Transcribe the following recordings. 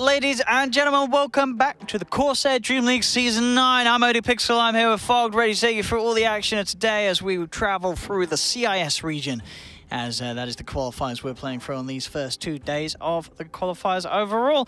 ladies and gentlemen, welcome back to the CORSAIR Dream League Season 9. I'm ODPixel, I'm here with Fogged, ready to take you through all the action today as we travel through the CIS region, as that is the qualifiers we're playing through on these first 2 days of the qualifiers overall.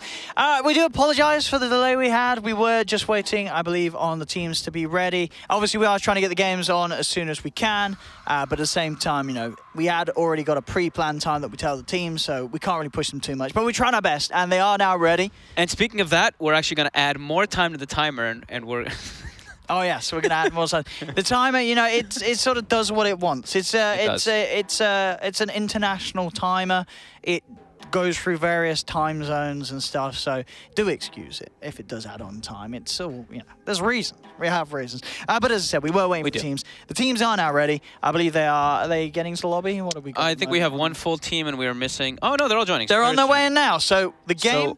We do apologise for the delay we had. We were just waiting, I believe, on the teams to be ready. Obviously, we are trying to get the games on as soon as we can, but at the same time, you know, we had already got a pre-planned time that we tell the team, so we can't really push them too much. But we're trying our best, and they are now ready. And speaking of that, we're actually going to add more time to the timer, and we're... Oh yeah, so we're gonna add more time. The timer, you know, it sort of does what it wants. It's an international timer. It goes through various time zones and stuff. So do excuse it if it does add on time. It's all, you know, there's reasons. We have reasons. But as I said, we were waiting for teams. The teams are now ready. I believe they are. Are they getting to the lobby? What have we got? I think we have one full team, and we are missing. Oh no, they're all joining. They're on their way in now. So the game.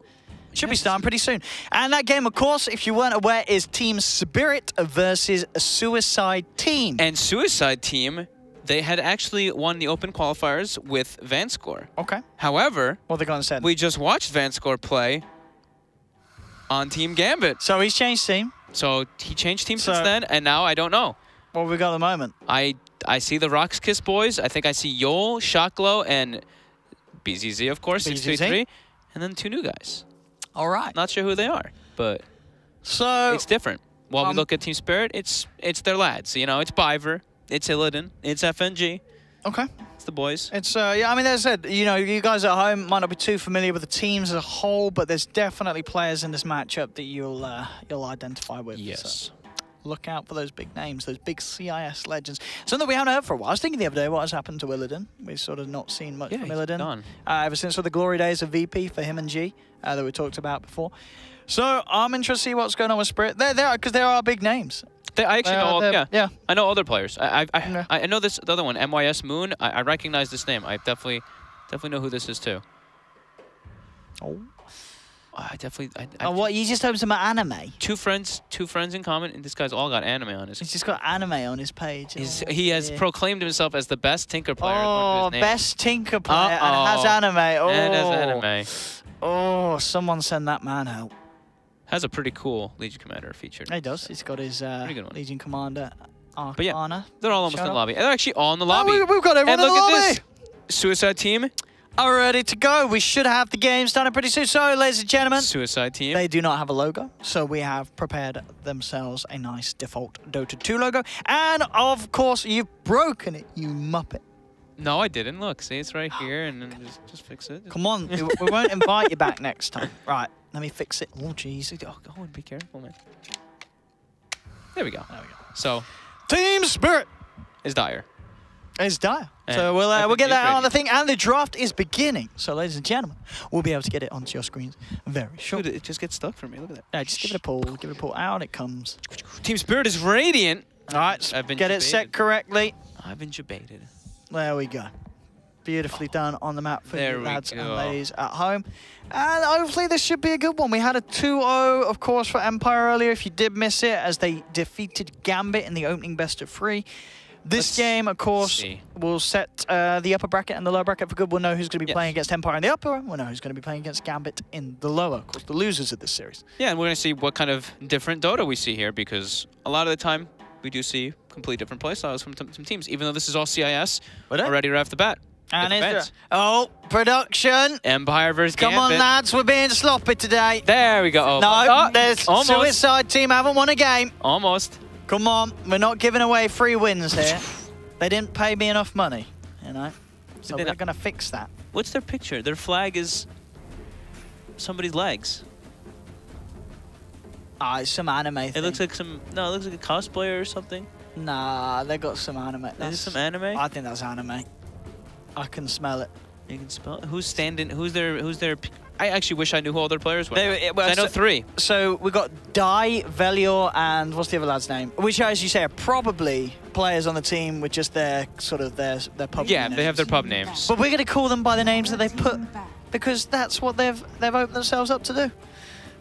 Should be starting pretty soon. And that game, of course, if you weren't aware, is Team Spirit versus Suicide Team. And Suicide Team, they had actually won the open qualifiers with Vanscore. Okay. However, what they gonna say? We just watched Vanscore play on Team Gambit. So he's changed team. So he changed team since then, and now I don't know. What have we got at the moment? I see the Rocks Kiss boys. I think I see Yol, Shockglow, and BZZ, of course, 633, and then 2 new guys. All right. Not sure who they are, but so it's different. While we look at Team Spirit, it's their lads. You know, it's Biver, it's Illidan, it's FNG. Okay. It's the boys. It's yeah. I mean, as I said, you know, you guys at home might not be too familiar with the teams as a whole, but there's definitely players in this matchup that you'll identify with. Yes. So look out for those big names, those big CIS legends. Something we haven't heard for a while. I was thinking the other day, what has happened to Illidan? We've sort of not seen much from Illidan. Gone. Ever since the glory days of VP for him and G that we talked about before. So I'm interested to see what's going on with Spirit. Because there are big names. I actually know. Yeah. I know other players. I know this the other one, MYS Moon. I recognize this name. I definitely know who this is too. Oh. I definitely. What? You just opened some anime? Two friends in common, and this guy's all got anime on his. He's just got anime on his page. He has proclaimed himself as the best Tinker player. Oh, best Tinker player and has anime. Oh. And has anime. Oh, someone send that man out. Has a pretty cool Legion Commander featured. He does. He's got his Legion Commander Arcana. But yeah, they're all almost in the lobby. They're actually all in the lobby. Oh, we've got everyone in the lobby. And look at this. Suicide Team. Are ready to go. We should have the game starting pretty soon. So, ladies and gentlemen, Suicide Team. They do not have a logo, so we have prepared themselves a nice default Dota 2 logo. And, of course, you've broken it, you muppet. No, I didn't. Look, see, it's right here, and then just fix it. Come on, we won't invite you back next time. Right, let me fix it. Oh, jeez. Oh, go and be careful, man. There we go. There we go. So, Team Spirit is dire. It's dire. So we'll get that on the thing, and the draft is beginning. So, ladies and gentlemen, we'll be able to get it onto your screens very shortly. Dude, it just gets stuck for me. Look at that. Yeah, just give it a pull. Give it a pull. Out it comes. Team Spirit is radiant. All right, get it set correctly. I've been debated. There we go. Beautifully done on the map for you lads and ladies at home. And hopefully this should be a good one. We had a 2-0, of course, for Empire earlier, if you did miss it, as they defeated Gambit in the opening best of 3. This game, of course, will set the upper bracket and the lower bracket for good. We'll know who's going to be playing against Empire in the upper. We'll know who's going to be playing against Gambit in the lower. Of course, the losers of this series. Yeah, and we're going to see what kind of different Dota we see here, because a lot of the time we do see completely different playstyles from some teams, even though this is all CIS already right off the bat. And production. Empire versus Come Gambit. on, lads, we're being sloppy today. There we go. No, there's Suicide Team haven't won a game. Almost. Come on, we're not giving away free wins here. They didn't pay me enough money, you know. So we're going to fix that. What's their picture? Their flag is somebody's legs. Ah, it's some anime thing. It looks like some... No, it looks like a cosplayer or something. Nah, they got some anime. Is it some anime? I think that's anime. I can smell it. You can smell it? Who's standing... Who's their... I actually wish I knew who all their players were. I know 3. So we got Dai, Velior, and what's the other lad's name? Which, as you say, are probably players on the team with just their pub names. Yeah, they have their pub names. But we're going to call them by the names that they put, because that's what they've opened themselves up to do.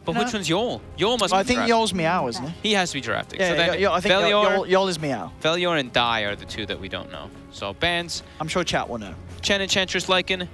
But which one's Yol? Yol must be I think Yol's Meow, isn't he? He has to be drafted. Yeah, so then I think Yol is Meow. Velior and Dai are the 2 that we don't know. So bands. I'm sure chat will know. Chen Enchantress Lycan.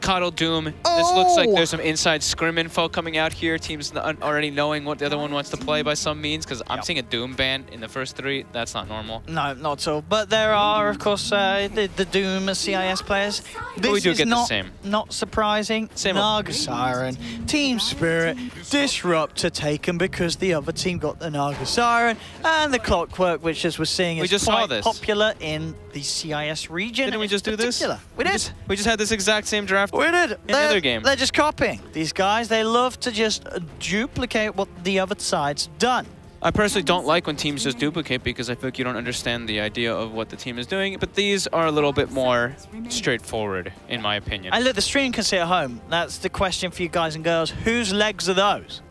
Coddle Doom. This looks like there's some inside scrim info coming out here. Teams already knowing what the other one wants to play by some means, because I'm seeing a Doom ban in the first 3. That's not normal. No, not at all. But there are, of course, the Doom CIS players. This we do is get the same. Not surprising. Same Naga Siren, Team Spirit, Disruptor taken because the other team got the Naga Siren, and the Clockwork, which, as we're seeing, is quite popular in the CIS region. Didn't we just do this? We did. We just had this exact same draft. We did. In the other game. They're just copying. These guys, they love to just duplicate what the other side's done. I personally don't like when teams just duplicate because I feel like you don't understand the idea of what the team is doing, but these are a little bit more straightforward, in my opinion. And look, the stream can sit at home. That's the question for you guys and girls. Whose legs are those?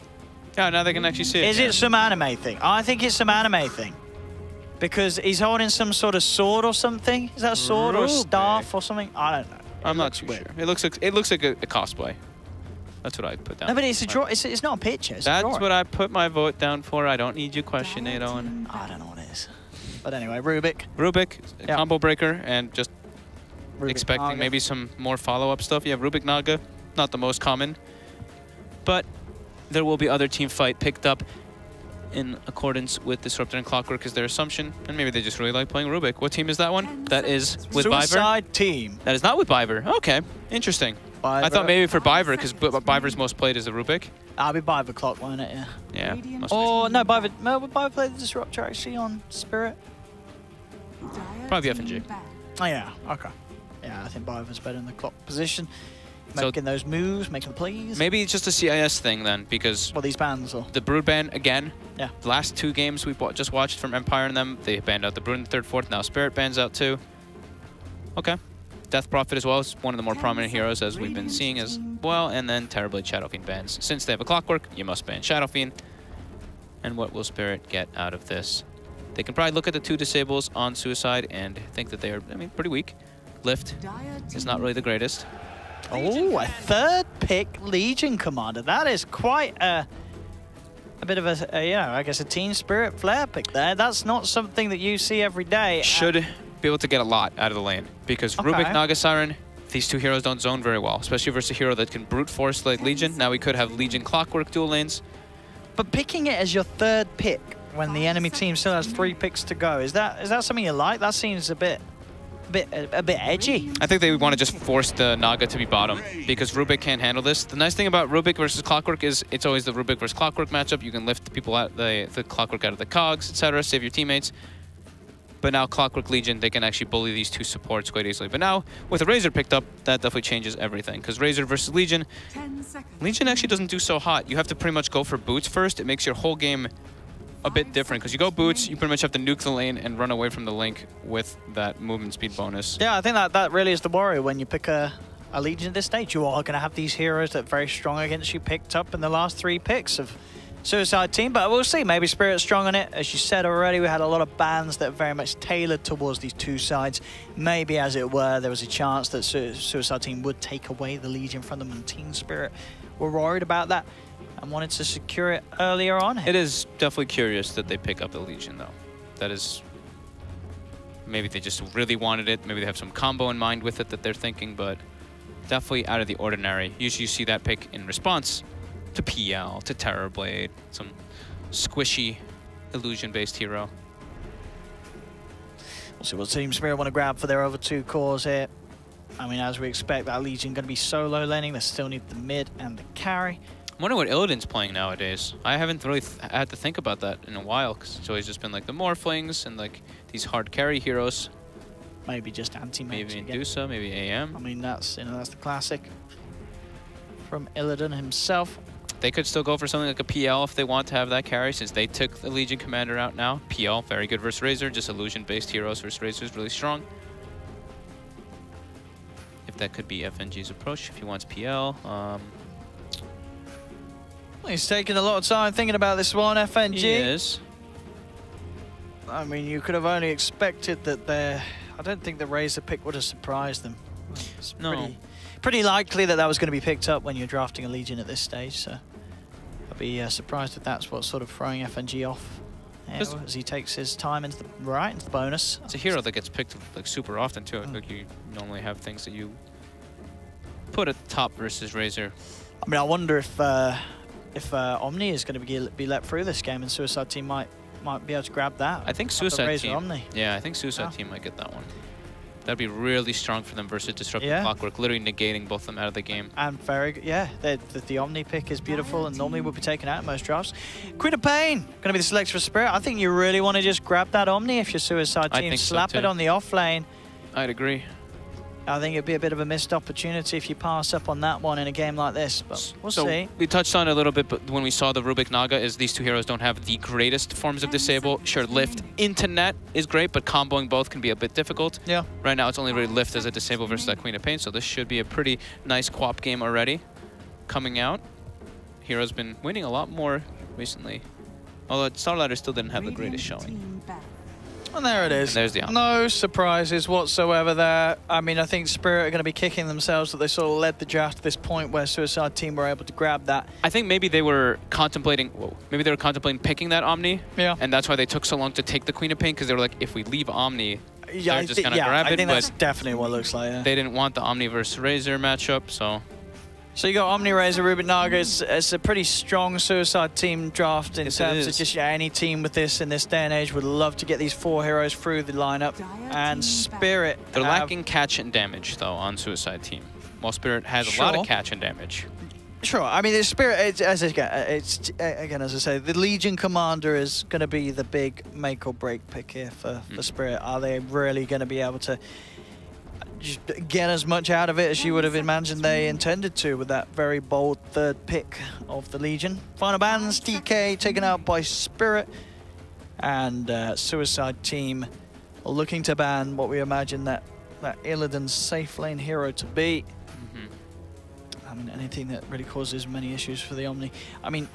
Yeah, now they can actually see it. Is it some anime thing? I think it's some anime thing. Because he's holding some sort of sword or something. Is that a sword or a staff or something? I don't know. I'm not too sure. It looks like a cosplay. That's what I put down. No, but it's a draw. It's not a picture. That's what I put my vote down for. I don't need you question it on. I don't know what it is. But anyway, Rubik. Rubik, combo breaker, and just Rubik expecting Naga. maybe some more follow-up stuff. Yeah, Rubik Naga, not the most common, but there will be other team fight picked up in accordance with Disruptor and Clockwork is their assumption, and maybe they just really like playing Rubik. What team is that one? That is with Biver? Suicide Team. That is not with Biver. Okay, interesting. Biver. I thought maybe for Biver, because Biver's most played is the Rubik. I'll be Biver Clock, won't it? Yeah. Or no, Biver. No, would Biver play the Disruptor actually on Spirit? Probably FNG. Oh yeah. Okay. Yeah, I think Biver's better in the clock position. So Making those moves, making the plays. Maybe it's just a CIS thing then, because Well, these bans or the Brood ban again. Yeah. The last 2 games we just watched from Empire and them, they banned out the Brood in the 3rd, 4th. Now Spirit bans out too. Okay. Death Prophet as well is one of the more prominent heroes as we've been seeing as well. And then Terribly Shadow Fiend bans. Since they have a Clockwork, you must ban Shadow Fiend. And what will Spirit get out of this? They can probably look at the 2 disables on Suicide and think that they are, I mean, pretty weak. Lift is not really the greatest. Oh, a 3rd pick Legion Commander. That is quite a bit of a I guess a Team Spirit flair pick there. That's not something that you see every day. Should be able to get a lot out of the lane because Rubik, Naga Siren, these 2 heroes don't zone very well, especially versus a hero that can brute force like Legion. Now we could have Legion Clockwork dual lanes. But picking it as your 3rd pick when the enemy team still has 3 picks to go, is that something you like? That seems a bit edgy. I think they want to just force the Naga to be bottom because Rubik can't handle this. The nice thing about Rubik versus Clockwork is it's always the Rubik versus Clockwork matchup. You can lift the people out, the Clockwork out of the cogs, etc., save your teammates. But now Clockwork Legion, they can actually bully these 2 supports quite easily. But now with a Razor picked up, that definitely changes everything. Because Razor versus Legion, Legion actually doesn't do so hot. You have to pretty much go for boots first. It makes your whole game a bit different because you go boots, you pretty much have to nuke the lane and run away from the link with that movement speed bonus. Yeah, I think that really is the worry when you pick a Legion at this stage. You are going to have these heroes that are very strong against you picked up in the last 3 picks of Suicide Team, but we'll see. Maybe Spirit's strong on it. As you said already, we had a lot of bans that are very much tailored towards these 2 sides. Maybe, as it were, there was a chance that Suicide Team would take away the Legion from them, and Team Spirit were worried about that and wanted to secure it earlier on. It is definitely curious that they pick up the Legion, though. That is... Maybe they just really wanted it. Maybe they have some combo in mind with it that they're thinking, but definitely out of the ordinary. Usually you see that pick in response to PL, to Terrorblade, some squishy illusion-based hero. We'll see what Team Spirit want to grab for their other 2 cores here. I mean, as we expect, that Legion going to be solo laning. They still need the mid and the carry. I wonder what Illidan's playing nowadays. I haven't really had to think about that in a while, because it's always just been like the Morphlings and like these hard carry heroes. Maybe just anti-mage. Maybe Indusa, maybe AM. I mean, that's the classic from Illidan himself. They could still go for something like a PL if they want to have that carry, since they took the Legion Commander out now. PL, very good versus Razor, just illusion-based heroes versus Razor is really strong. If that could be FNG's approach, if he wants PL. He's taking a lot of time thinking about this one, FNG. He is. I mean, you could have only expected that I don't think the Razor pick would have surprised them. It's pretty likely that was going to be picked up when you're drafting a Legion at this stage, so I'd be surprised if that's what's sort of throwing FNG off as he takes his time into the bonus. It's a hero that gets picked like super often too. Like you normally have things that you put at the top versus Razor. I mean, I wonder if Omni is going to be let through this game, and Suicide Team might be able to grab that. I think Suicide Team. Omni. Yeah, I think Suicide Team might get that one. That'd be really strong for them versus Disruptive Clockwork, literally negating both of them out of the game. And very good, yeah. The Omni pick is beautiful and normally would be taken out in most drafts. Queen of Pain, going to be the select for Spirit. I think you really want to just grab that Omni if you're Suicide Team. Slap it on the off lane. I'd agree. I think it'd be a bit of a missed opportunity if you pass up on that one in a game like this, but we'll see. We touched on it a little bit, but when we saw the Rubik Naga, is these two heroes don't have the greatest forms of disable. Sure, lift into net is great, but comboing both can be a bit difficult. Yeah. Right now, it's only really lift as a disable versus that Queen of Pain, so this should be a pretty nice co-op game already coming out. Hero's been winning a lot more recently, although Starlighter still didn't have the greatest showing. And there it is. And there's the no surprises whatsoever there. I mean, I think Spirit are going to be kicking themselves that they sort of led the draft to this point where Suicide Team were able to grab that. I think maybe they were contemplating, picking that Omni. Yeah. And that's why they took so long to take the Queen of Pain, because they were like, if we leave Omni, they're just going to grab it. I think that's definitely what it looks like. Yeah. They didn't want the Omni versus Razor matchup, so... So you got Omni, Razor, Rubik Naga. It's a pretty strong Suicide Team draft in terms of just any team with this in this day and age would love to get these 4 heroes through the lineup. And Spirit, they're lacking catch and damage though on Suicide Team, while Spirit has a lot of catch and damage. Sure, I mean the Spirit. As I say, the Legion Commander is going to be the big make or break pick here for Spirit. Are they really going to be able to just get as much out of it as you would have imagined they intended to with that very bold 3rd pick of the Legion? Final bans, DK taken out by Spirit, and Suicide Team looking to ban what we imagine that Illidan's safe lane hero to be. I mean, anything that really causes many issues for the Omni. I mean,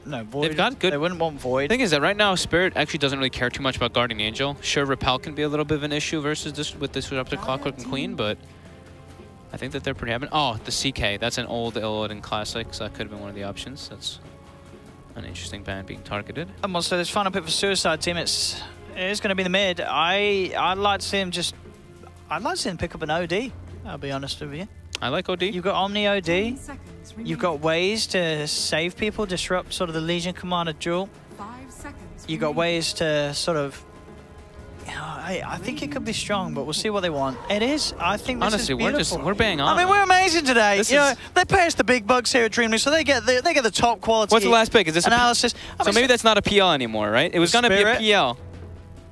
no, Void. They've got good. They wouldn't want Void. The thing is that right now, Spirit actually doesn't really care too much about Guardian Angel. Sure, Repel can be a little bit of an issue versus this with Disruptive Clockwork and Queen, but I think that they're pretty happy. Oh, the CK. That's an old Illidan classic, so that could have been one of the options. That's an interesting ban being targeted. And well, so this final pick for Suicide Team, it is going to be the mid. I'd like to see him pick up an OD. I'll be honest with you. I like OD. You've got Omni OD. You've got ways to save people, disrupt sort of the Legion Commander duel. You've got ways to sort of... I think it could be strong, but we'll see what they want. It is. I think this honestly, is beautiful. we're bang on. I mean, we're amazing today. They pay us the big bucks here at DreamLeague, so they get the top quality. What's the last pick? Is this analysis? So maybe that's not a PL anymore, right? It was going to be a PL.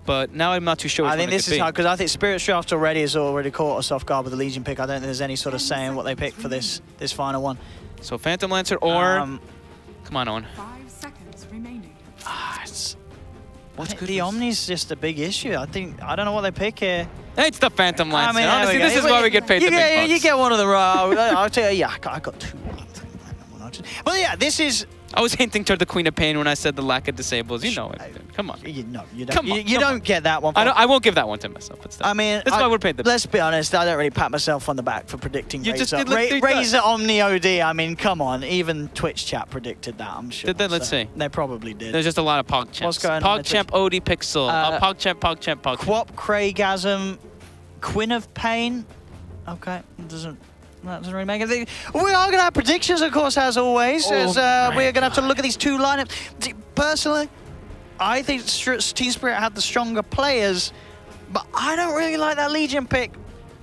But now I'm not too sure. I think this is hard because I think Spirit's draft already has already caught us off guard with the Legion pick. I don't think there's any sort of saying what they pick for this final one. So Phantom Lancer or come on, Owen. 5 seconds remaining. The Omni's just a big issue. I don't know what they pick here. It's the Phantom Lancer. I mean, honestly, this is why we get paid the big bucks. You get one of the I'll tell you, yeah, I got 2. Well, yeah, this is. I was hinting toward the Queen of Pain when I said the lack of disables. You know it. Come on. You don't. You don't get that one. I won't give that one to myself. But still. I mean, that's why we're paid the. Let's be honest. I don't really pat myself on the back for predicting Razor. Just Razor Omni OD. I mean, come on. Even Twitch chat predicted that. I'm sure. Did they? Let's see. They probably did. There's just a lot of PogChamps. What's going on? PogChamp, OD Pixel. PogChamp. Quop, Craigasm, Queen of Pain. Okay, that doesn't really make anything. We are going to have predictions, of course, as always. We're going to have to look at these 2 lineups. Personally, I think Team Spirit had the stronger players, but I don't really like that Legion pick.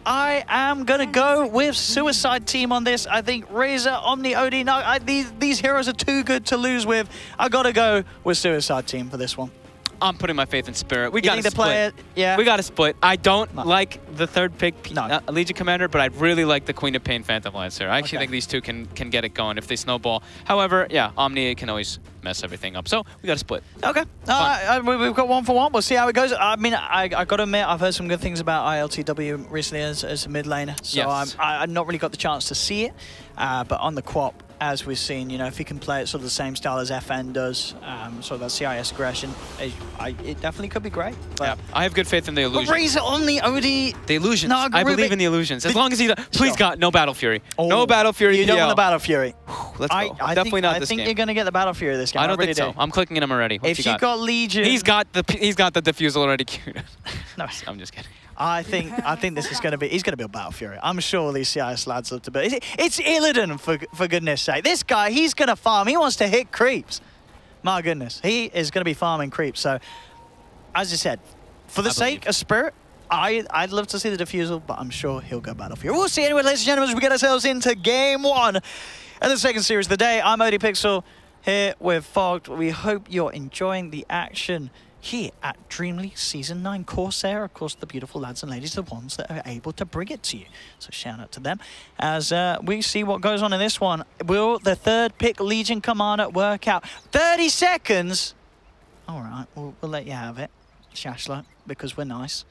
I am going to go with Suicide Team on this. I think Razor, Omni, OD, no, these heroes are too good to lose with. I got to go with Suicide Team for this one. I'm putting my faith in Spirit. We got to split. Yeah. We got to split. I don't like the 3rd pick, Legion Commander, but I really like the Queen of Pain Phantom Lancer. I actually think these 2 can get it going if they snowball. However, yeah, Omni can always mess everything up. So we got to split. Okay. We've got 1 for 1. We'll see how it goes. I mean, I got to admit, I've heard some good things about ILTW recently as a mid laner. So yes. I've not really got the chance to see it. But on the Quop, as we've seen, if he can play it sort of the same style as FN does, sort of that CIS aggression, it definitely could be great. But yeah, I have good faith in the illusions. But Razor on the OD. The illusions. I believe in the illusions. As long as he does. Please, God, no Battle Fury. No Battle Fury. You don't want the Battle Fury. Let's go. Definitely not this game. I think you're going to get the Battle Fury this game. I don't think so. I'm clicking in him already. If you got Legion. He's got the diffusal already queued. No. I'm just kidding. I think this is going to be, he's going to be a Battle Fury. I'm sure these CIS lads love to build. It's Illidan, for goodness sake. This guy, he's going to farm. He wants to hit creeps. My goodness. He is going to be farming creeps. So, as I said, for the sake of Spirit, I'd love to see the defusal, but I'm sure he'll go Battle Fury. We'll see anyway, ladies and gentlemen, as we get ourselves into Game 1 and the second series of the day. I'm ODPixel here with Fogged. We hope you're enjoying the action here at DreamLeague Season 9. CORSAIR, of course, the beautiful lads and ladies, the ones that are able to bring it to you. So shout out to them. As we see what goes on in this one. Will the third pick Legion Commander work out? 30 seconds! All right, we'll let you have it, Shashlo, because we're nice.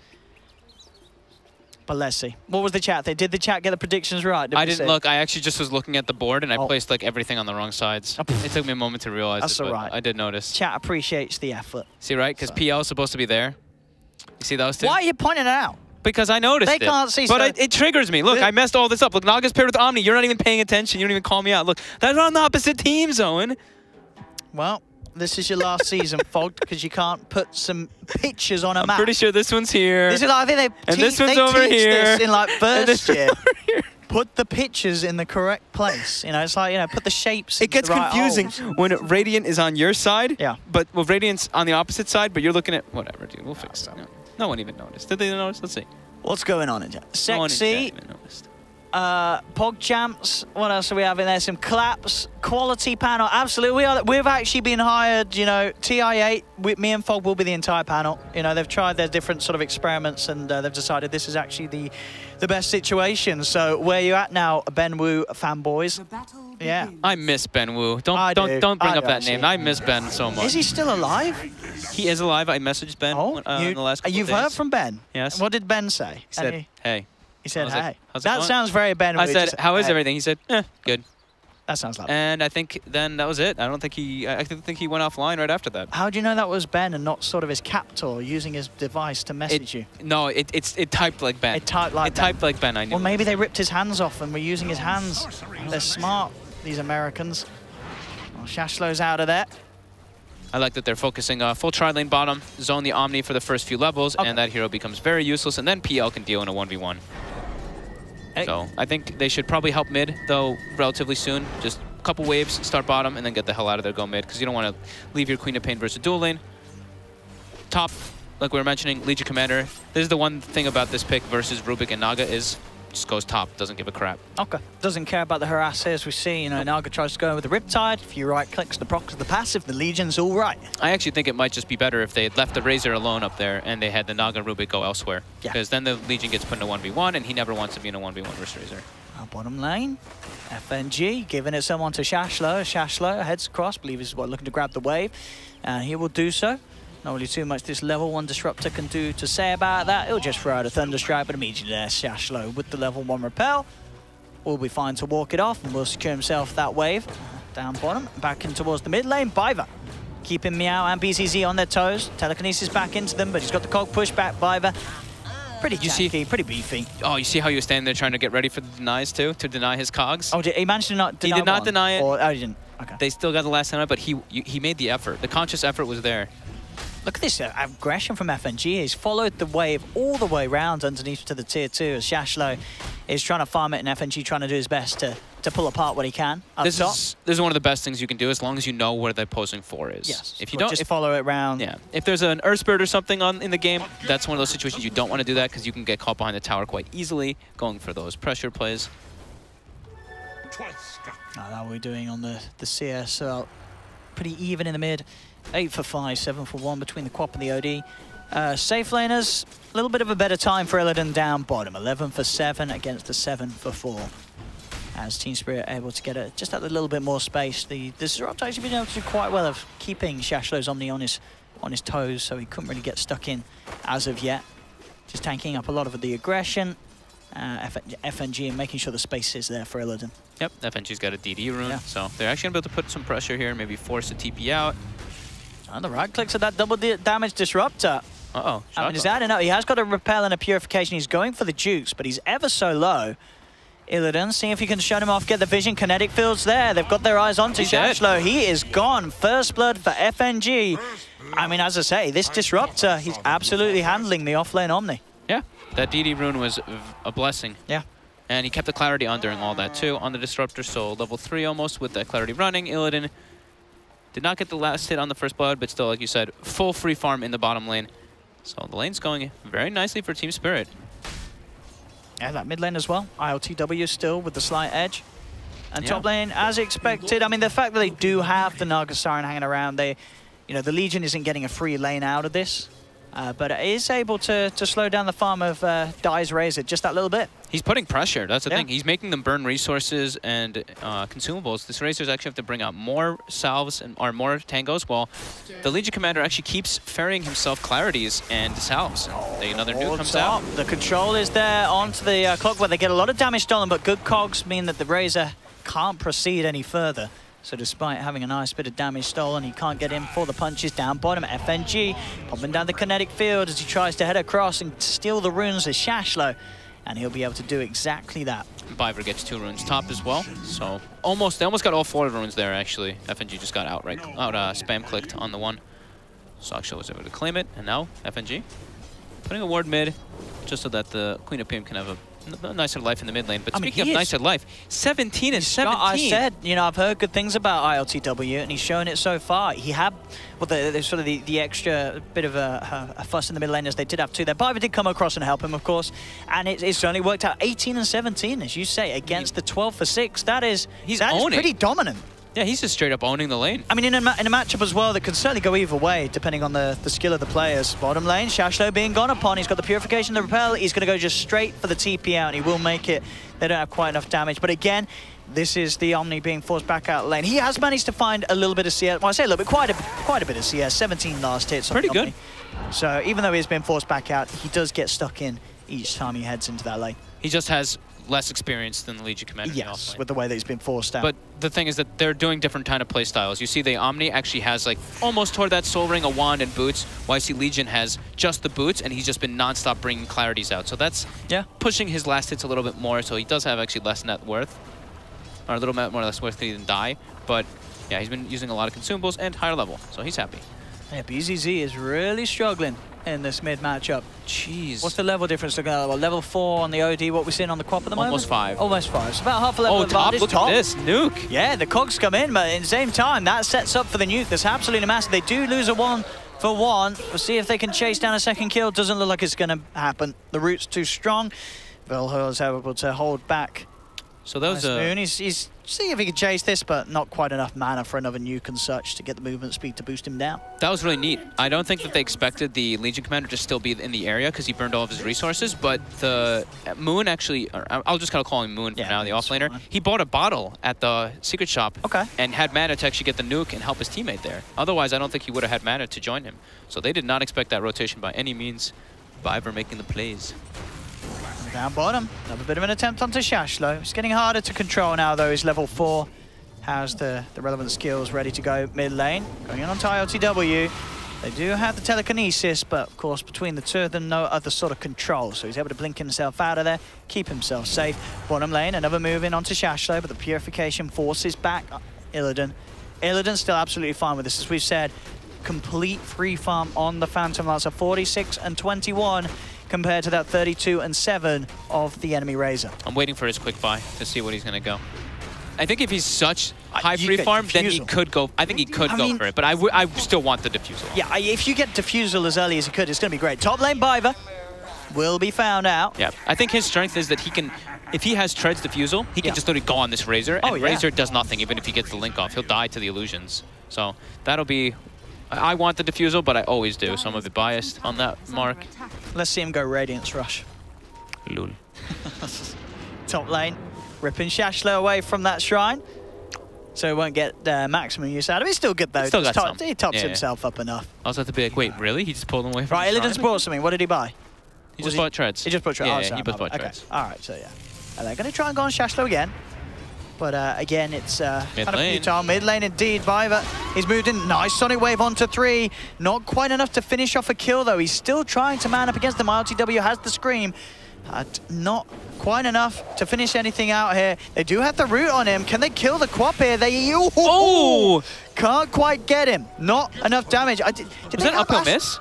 But let's see. What was the chat there? Did the chat get the predictions right? I didn't look. I actually just was looking at the board and I placed like everything on the wrong sides. It took me a moment to realize That's all right. I did notice. Chat appreciates the effort. See, right? Because PL is supposed to be there. You see those two? Why are you pointing it out? Because I noticed it. They can't see. But it triggers me. Look, I messed all this up. Look, Naga's paired with Omni. You're not even paying attention. You don't even call me out. Look, that's on the opposite teams, Owen. Well, this is your last season, Fogged, because you can't put some pictures on a map. I'm pretty sure this one's here. This is like, I think and this one's over here. This in like first year. Put the pictures in the correct place. You know, it's like, you know, put the shapes. It gets confusing when Radiant is on your side. Yeah. But well, Radiant's on the opposite side, but you're looking at whatever, dude. We'll fix it. No one even noticed. Did they notice? Let's see. What's going on in chat? Sexy. No one in chat even noticed. PogChamps, what else do we have in there? Some claps, quality panel, absolutely. We've actually been hired, you know, TI8, me and Fog will be the entire panel. You know, they've tried their different sort of experiments and they've decided this is actually the best situation. So where you at now, Ben Wu fanboys? Yeah. I miss Ben Wu. Don't bring up that name. I miss Ben so much. Is he still alive? He is alive. I messaged Ben in the last couple You've heard from Ben? Yes. What did Ben say? He said, hey. He said, hey. How's it that going? sounds very Ben. I said, how is everything? He said, good. That sounds like And I think then that was it. I think he went offline right after that. How do you know that was Ben and not sort of his captor using his device to message you? No, it typed like Ben. It typed like Ben. It typed like Ben, I knew. Well, maybe they ripped his hands off and were using his hands. They're smart, these Americans. Well, Shashlo's out of there. I like that they're focusing full tri-lane bottom, zone the Omni for the first few levels, and that hero becomes very useless, and then PL can deal in a 1v1. So I think they should probably help mid, though, relatively soon. Just a couple waves, start bottom, and then get the hell out of there, go mid, because you don't want to leave your Queen of Pain versus dual lane. Top, like we were mentioning, Legion Commander. This is the one thing about this pick versus Rubik and Naga is just goes top, doesn't give a crap. Okay, doesn't care about the harass here, as we see. You know, Naga tries to go with the Riptide. If you right-clicks the procs of the passive, the Legion's all right. I actually think it might just be better if they had left the Razor alone up there and they had the Naga Rubik go elsewhere. Yeah. Because then the Legion gets put in a 1v1 and he never wants to be in a 1v1 versus Razor. Bottom lane, FNG giving it someone to Shashlo. Shashlo heads across, believe is looking to grab the wave. And he will do so. Not really too much this level 1 Disruptor can do to say about that. He'll just throw out a Thunderstrike, but immediately there, Shashlo with the level 1 repel will be fine to walk it off and will secure himself that wave. Down bottom, back in towards the mid lane. Biver keeping Meow and BCZ on their toes. Telekinesis back into them, but he's got the cog push back. Biver pretty janky, pretty beefy. Oh, you see how he was standing there trying to get ready for the denies too, to deny his cogs? Oh, he managed to not deny He did not deny it. Or, oh, he didn't. Okay. They still got the last time, but he made the effort. The conscious effort was there. Look at this aggression from FNG. He's followed the wave all the way round underneath to the tier 2 as Shashlo is trying to farm it and FNG trying to do his best to pull apart what he can. This is one of the best things you can do as long as you know where the opposing 4 is. Yes. If you don't, just follow it around. Yeah. If there's an Earth Spirit or something in the game, that's one of those situations you don't want to do that because you can get caught behind the tower quite easily going for those pressure plays. How are we doing on the CS? So pretty even in the mid. 8 for 5, 7 for 1 between the Quap and the OD. Safe laners, a little bit of a better time for Illidan down bottom. 11 for 7 against the 7 for 4. As Team Spirit able to get just that little bit more space. The Disrupt actually been able to do quite well of keeping Shashlo's Omni on his toes, so he couldn't really get stuck in as of yet. Just tanking up a lot of the aggression. FNG and making sure the space is there for Illidan. Yep, FNG's got a DD rune, so they're actually going to be able to put some pressure here, maybe force a TP out. And the right clicks of that double damage Disruptor. Uh-oh. I mean, he's adding up. He has got a repel and a purification. He's going for the jukes, but he's ever so low. Illidan, seeing if he can shut him off, get the vision. Kinetic fields there. They've got their eyes onto Shashlo. He is gone. First blood for FNG. I mean, as I say, this Disruptor, he's absolutely handling the off-lane Omni. Yeah, That DD rune was a blessing. Yeah. And he kept the clarity on during all that too on the disruptor, so level 3 almost with that clarity running. Illidan did not get the last hit on the first blood, but still, like you said, full free farm in the bottom lane. So the lane's going very nicely for Team Spirit. Yeah, that mid lane as well. ILTW still with the slight edge. And Yeah. top lane, as expected. I mean, the fact that they do have the Naga Siren hanging around, the Legion isn't getting a free lane out of this. But it is able to slow down the farm of Dai's Razor just that little bit. He's putting pressure, that's the thing. He's making them burn resources and consumables. This Razor's actually have to bring out more salves or more tangos, while the Legion Commander actually keeps ferrying himself clarities and salves. Another nuke comes out. The control is there onto the clock where they get a lot of damage stolen, but good cogs mean that the Razor can't proceed any further. So despite having a nice bit of damage stolen, he can't get in for the punches. Down bottom, FNG popping down the kinetic field as he tries to head across and steal the runes as Shashlo. And he'll be able to do exactly that. Biver gets 2 runes top as well. So they almost got all 4 runes there, actually. FNG just got spam clicked on the one. Soxhel was able to claim it. And now FNG putting a ward mid just so that the Queen of PM can have a nicer life in the mid lane. But speaking of nicer life, 17 and 17. I said, I've heard good things about ILTW, and he's shown it so far. He had, well, the sort of the extra bit of a fuss in the mid lane as they did have 2 there. Biver did come across and help him, of course, and it certainly worked out. 18 and 17, as you say, against the 12 for 6. That is pretty dominant. Yeah, he's just straight up owning the lane. I mean, in a matchup as well that could certainly go either way, depending on the skill of the players. Bottom lane, Shashlo being gone upon. He's got the Purification, the Repel. He's going to go just straight for the TP out, and he will make it. They don't have quite enough damage. But again, this is the Omni being forced back out lane. He has managed to find a little bit of CS. Well, I say a little bit, quite a bit of CS. 17 last hits. Pretty good. So even though he's been forced back out, he does get stuck in each time he heads into that lane. He just has less experience than the Legion Commander. Yes, with the way that he's been forced out. But the thing is that they're doing different kind of play styles. You see the Omni actually has like almost toward that Soul Ring, a wand and boots, while I see Legion has just the boots, and he's just been non-stop bringing clarities out. So that's pushing his last hits a little bit more, so he does have actually less net worth, or a little bit more or less worth than die. But yeah, he's been using a lot of consumables and higher level, so he's happy. Yeah, BZZ is really struggling in this mid matchup. Jeez. What's the level difference looking at? Well, level 4 on the OD, what we're seeing on the Quap at the moment? Almost 5. Almost 5. It's about half a level advantage. Look at this, nuke. Yeah, the cogs come in, but at the same time, that sets up for the nuke. That's absolutely massive. They do lose a 1-for-1. We'll see if they can chase down a second kill. Doesn't look like it's going to happen. The root's too strong. Velhur is able to hold back. So that was he's seeing if he can chase this, but not quite enough mana for another nuke and such to get the movement speed to boost him down. That was really neat. I don't think that they expected the Legion Commander to still be in the area because he burned all of his resources, but the Moon actually, I'll just kind of call him Moon for now, the offlaner. He bought a bottle at the secret shop and had mana to actually get the nuke and help his teammate there. Otherwise, I don't think he would have had mana to join him. So they did not expect that rotation by any means. Biver making the plays. Down bottom, another bit of an attempt onto Shashlo. It's getting harder to control now, though. He's level 4. Has the relevant skills ready to go mid lane. Going in onto ILTW. They do have the telekinesis, but of course, between the two of them, no other sort of control. So he's able to blink himself out of there, keep himself safe. Bottom lane, another move in onto Shashlo, but the Purification forces back Illidan. Illidan's still absolutely fine with this. As we've said, complete free farm on the Phantom Lancer, 46 and 21. Compared to that 32 and 7 of the enemy Razor. I'm waiting for his quick buy to see what he's going to go. I think if he's such high free farm, then he could go. I think he could go for it, but I still want the Diffusal. Yeah, if you get Diffusal as early as you could, it's going to be great. Top lane Biver will be found out. Yeah, I think his strength is that he can, if he has Tread's Diffusal, he can just literally go on this Razor, and Razor does nothing, even if he gets the link off. He'll die to the illusions. So that'll be... I want the Diffusal, but I always do, so I'm a bit biased on that mark. Let's see him go Radiance Rush. Lul. Top lane, ripping Shashlo away from that shrine. So he won't get maximum use out of it. He's still good, though. Still got some. He tops himself up enough. I also have to be like, wait, really? He just pulled him away from the Illidan's bought something. What did he buy? He just bought Treads. He just bought Treads. Yeah, he just bought Treads. Okay. All right, so yeah. And they're going to try and go on Shashlo again. But again, it's kind of futile. Mid lane indeed. Biver, he's moved in. Nice Sonic Wave onto 3. Not quite enough to finish off a kill, though. He's still trying to man up against them. ILTW has the Scream. Not quite enough to finish anything out here. They do have the root on him. Can they kill the Quap here? They can't quite get him. Not enough damage. Was that an uphill miss?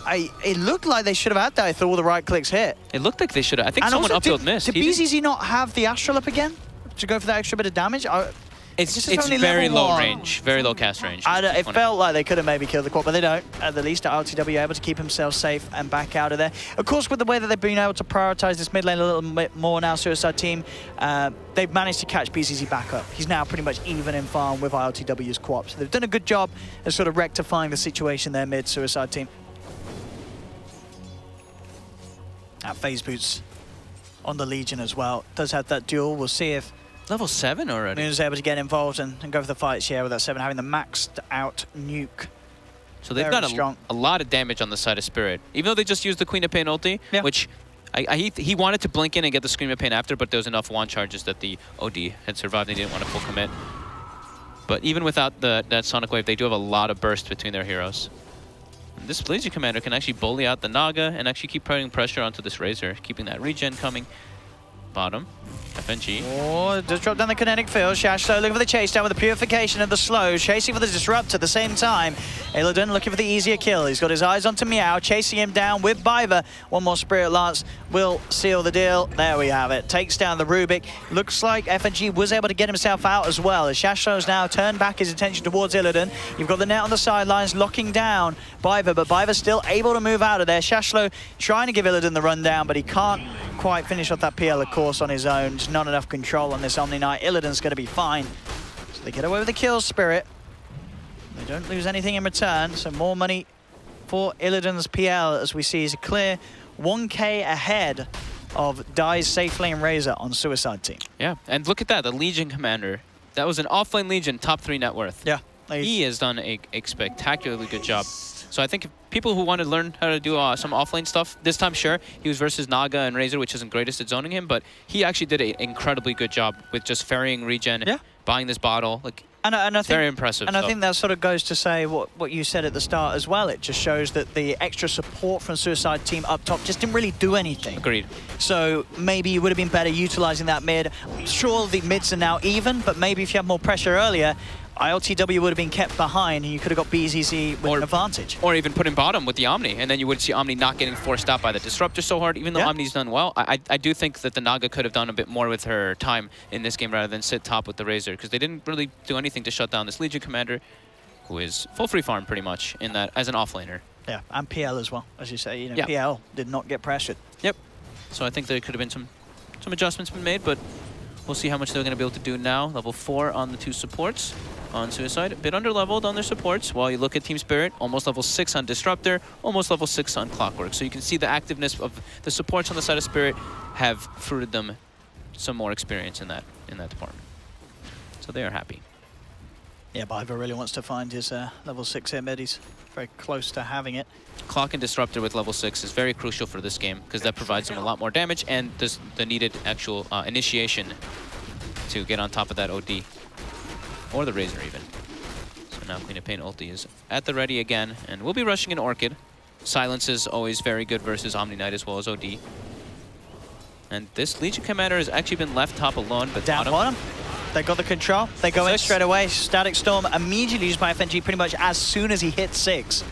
It looked like they should have had that if all the right clicks hit. It looked like they should have. I think And someone also, upfield missed. Did BZZ not have the Astral up again to go for that extra bit of damage? It's very low range, very low cast range. It felt like they could have maybe killed the quad, but they don't. At the least, LTW able to keep himself safe and back out of there. Of course, with the way that they've been able to prioritize this mid lane a little bit more now, Suicide Team, they've managed to catch BZZ back up. He's now pretty much even in farm with LTW's quad. So they've done a good job of sort of rectifying the situation there mid, Suicide Team. Phase Boots on the Legion as well. Does have that duel. We'll see if Level 7 already. Moon's able to get involved and go for the fights here with that 7, having the maxed out nuke. So they've got a lot of damage on the side of Spirit. Even though they just used the Queen of Pain ulti, which he wanted to blink in and get the Scream of Pain after, but there was enough wand charges that the OD had survived. They didn't want to full commit. But even without that Sonic Wave, they do have a lot of burst between their heroes. And this Legion Commander can actually bully out the Naga and actually keep putting pressure onto this Razor, keeping that regen coming. Bottom, FNG. Oh, does drop down the kinetic field. Shashlo looking for the chase down with the purification of the slow, chasing for the disrupt at the same time. Illidan looking for the easier kill. He's got his eyes onto Meow, chasing him down with Biver. One more Spirit Lance will seal the deal. There we have it. Takes down the Rubik. Looks like FNG was able to get himself out as well, as Shashlo's now turned back his attention towards Illidan. You've got the net on the sidelines locking down Biver, but Biver's still able to move out of there. Shashlo trying to give Illidan the rundown, but he can't quite finish off that PL, of course, on his own. Just not enough control on this Omni Knight. Illidan's going to be fine. So they get away with the kill, Spirit. They don't lose anything in return, so more money for Illidan's PL, as we see is a clear 1K ahead of Dai's safe lane Razor on Suicide Team. Yeah, and look at that, the Legion Commander. That was an offlane Legion, top 3 net worth. Yeah. He has done a spectacularly good job. So I think if people who want to learn how to do some offlane stuff, this time, sure, he was versus Naga and Razor, which isn't greatest at zoning him, but he actually did an incredibly good job with just ferrying regen, buying this bottle. Like, and I think, very impressive. And I think that sort of goes to say what you said at the start as well. It just shows that the extra support from Suicide Team up top just didn't really do anything. Agreed. So maybe you would have been better utilizing that mid. Sure, the mids are now even, but maybe if you had more pressure earlier, ILTW would have been kept behind and you could have got BZZ with an advantage. Or even put in bottom with the Omni, and then you would see Omni not getting forced out by the Disruptor so hard, even though Omni's done well. I do think that the Naga could have done a bit more with her time in this game rather than sit top with the Razor, because they didn't really do anything to shut down this Legion Commander, who is full free farm pretty much in that as an offlaner. Yeah, and PL as well, as you say. You know, PL did not get pressured. Yep. So I think there could have been some adjustments been made, but we'll see how much they're going to be able to do now. Level 4 on the 2 supports. On Suicide, a bit under-leveled on their supports, while you look at Team Spirit, almost level 6 on Disruptor, almost level 6 on Clockwork. So you can see the activeness of the supports on the side of Spirit have fruited them some more experience in that department. So they are happy. Yeah, Biver really wants to find his level 6 here mid. He's very close to having it. Clock and Disruptor with level 6 is very crucial for this game, because that provides them a lot more damage and the needed actual initiation to get on top of that OD. Or the Razor even. So now Queen of Pain ulti is at the ready again, and we'll be rushing an Orchid. Silence is always very good versus Omni Knight as well as OD. And this Legion Commander has actually been left top alone, but down bottom. They got the control. They go in straight away. Static Storm immediately used by FNG pretty much as soon as he hits 6.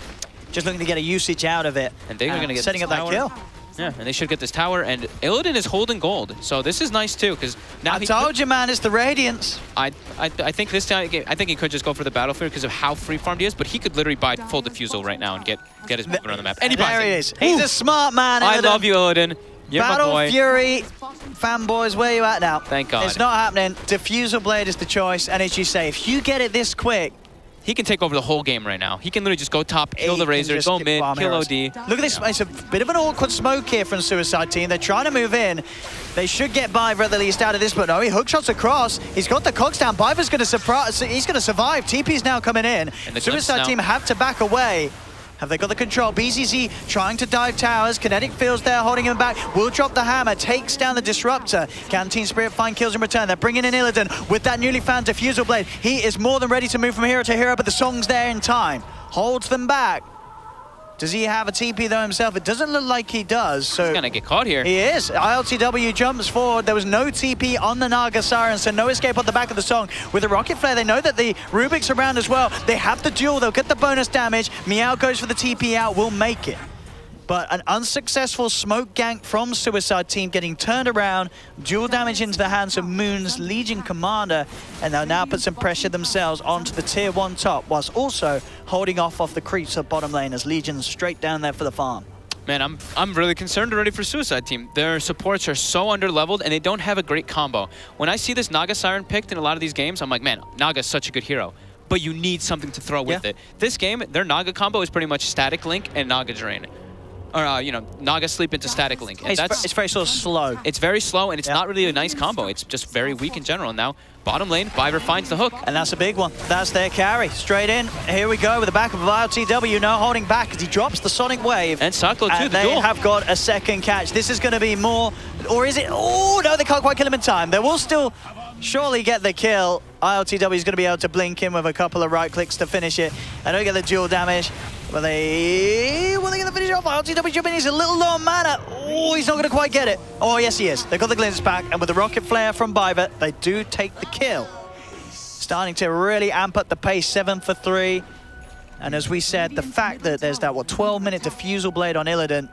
Just looking to get a usage out of it. And they're going to get setting up that kill. Yeah, and they should get this tower, and Illidan is holding gold, so this is nice too, because now I told you, man, it's the Radiance. I think this time, I think he could just go for the battlefield because of how free farmed he is, but he could literally buy full defusal right now and get his movement on the map. And he there he is. He's a smart man, Illidan. I love you, Illidan. You're Battle my boy. Fury fanboys, where you at now? Thank God. It's not happening. Diffusal Blade is the choice, and as you say, if you get it this quick, he can take over the whole game right now. He can literally just go top, kill the Razor, go mid, kill OD. Look at this. It's a bit of an awkward smoke here from Suicide Team. They're trying to move in. They should get Biver at the least out of this, but no, he hookshots across. He's got the cogs down. Biver's going to surprise. He's going to survive. TP's now coming in. And the Suicide Team have to back away. Have they got the control? BZZ trying to dive towers. Kinetic Fields there holding him back. Will drop the hammer. Takes down the Disruptor. Can Team Spirit find kills in return? They're bringing in Illidan with that newly found Diffusal Blade. He is more than ready to move from hero to hero, but the song's there in time. Holds them back. Does he have a TP though himself? It doesn't look like he does. So he's gonna get caught here. He is. ILTW jumps forward. There was no TP on the Naga Siren, so no escape on the back of the song. With the Rocket Flare, they know that the Rubik's around as well. They have the duel. They'll get the bonus damage. Meow goes for the TP out. Will make it. But an unsuccessful smoke gank from Suicide Team getting turned around, dual damage into the hands of Moon's Legion commander, and they'll now put some pressure themselves onto the tier 1 top, whilst also holding off the creeps of bottom lane as Legion's straight down there for the farm. Man, I'm really concerned already for Suicide Team. Their supports are so under-leveled, and they don't have a great combo. When I see this Naga Siren picked in a lot of these games, I'm like, man, Naga's such a good hero. But you need something to throw with it. This game, their Naga combo is pretty much Static Link and Naga Drain. Or, you know, Naga Sleep into Static Link. And it's very sort of slow. It's very slow, and it's not really a nice combo. It's just very weak in general. And now, bottom lane, Viver finds the hook. And that's a big one. That's their carry. Straight in. Here we go with the back of ILTW now holding back as he drops the Sonic Wave. And Cyclo too, the duel. They have got a second catch. This is going to be more, or is it? Oh, no, they can't quite kill him in time. They will still surely get the kill. ILTW is going to be able to blink in with a couple of right clicks to finish it. They don't get the dual damage. Will they get the finish off? ILTW jumping, he's a little low on mana. Oh, he's not going to quite get it. Oh, yes, he is. They've got the glimpse back, and with the rocket flare from Viver, they do take the kill. Starting to really amp up the pace, 7 for 3. And as we said, the fact that there's that, 12-minute Diffusal Blade on Illidan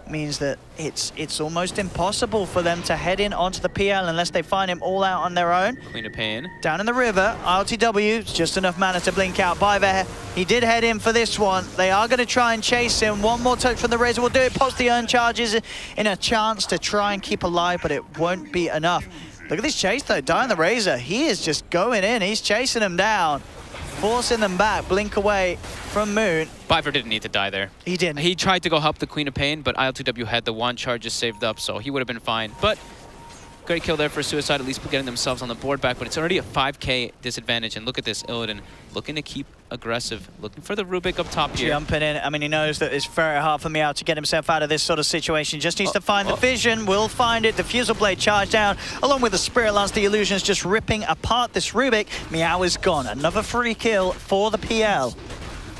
means that it's almost impossible for them to head in onto the PL unless they find him all out on their own. Queen of Pain. Down in the river, ILTW, just enough mana to blink out. Viver, he did head in for this one. They are going to try and chase him. One more touch from the Razor will do it. Pops the earn charges in a chance to try and keep alive, but it won't be enough. Look at this chase though, Dying the Razor. He is just going in. He's chasing them down, forcing them back, blink away from Moon. Viver didn't need to die there. He didn't. He tried to go help the Queen of Pain, but ILTW had the one charges saved up, so he would have been fine. But great kill there for Suicide, at least getting themselves on the board back, but it's already a 5k disadvantage. And look at this, Illidan looking to keep aggressive, looking for the Rubik up top here. Jumping in. I mean, he knows that it's very hard for Meow to get himself out of this sort of situation. Just needs to find the vision. Will find it. Diffusal Blade charged down, along with the Spirit Lance. The illusions just ripping apart this Rubik. Meow is gone. Another free kill for the PL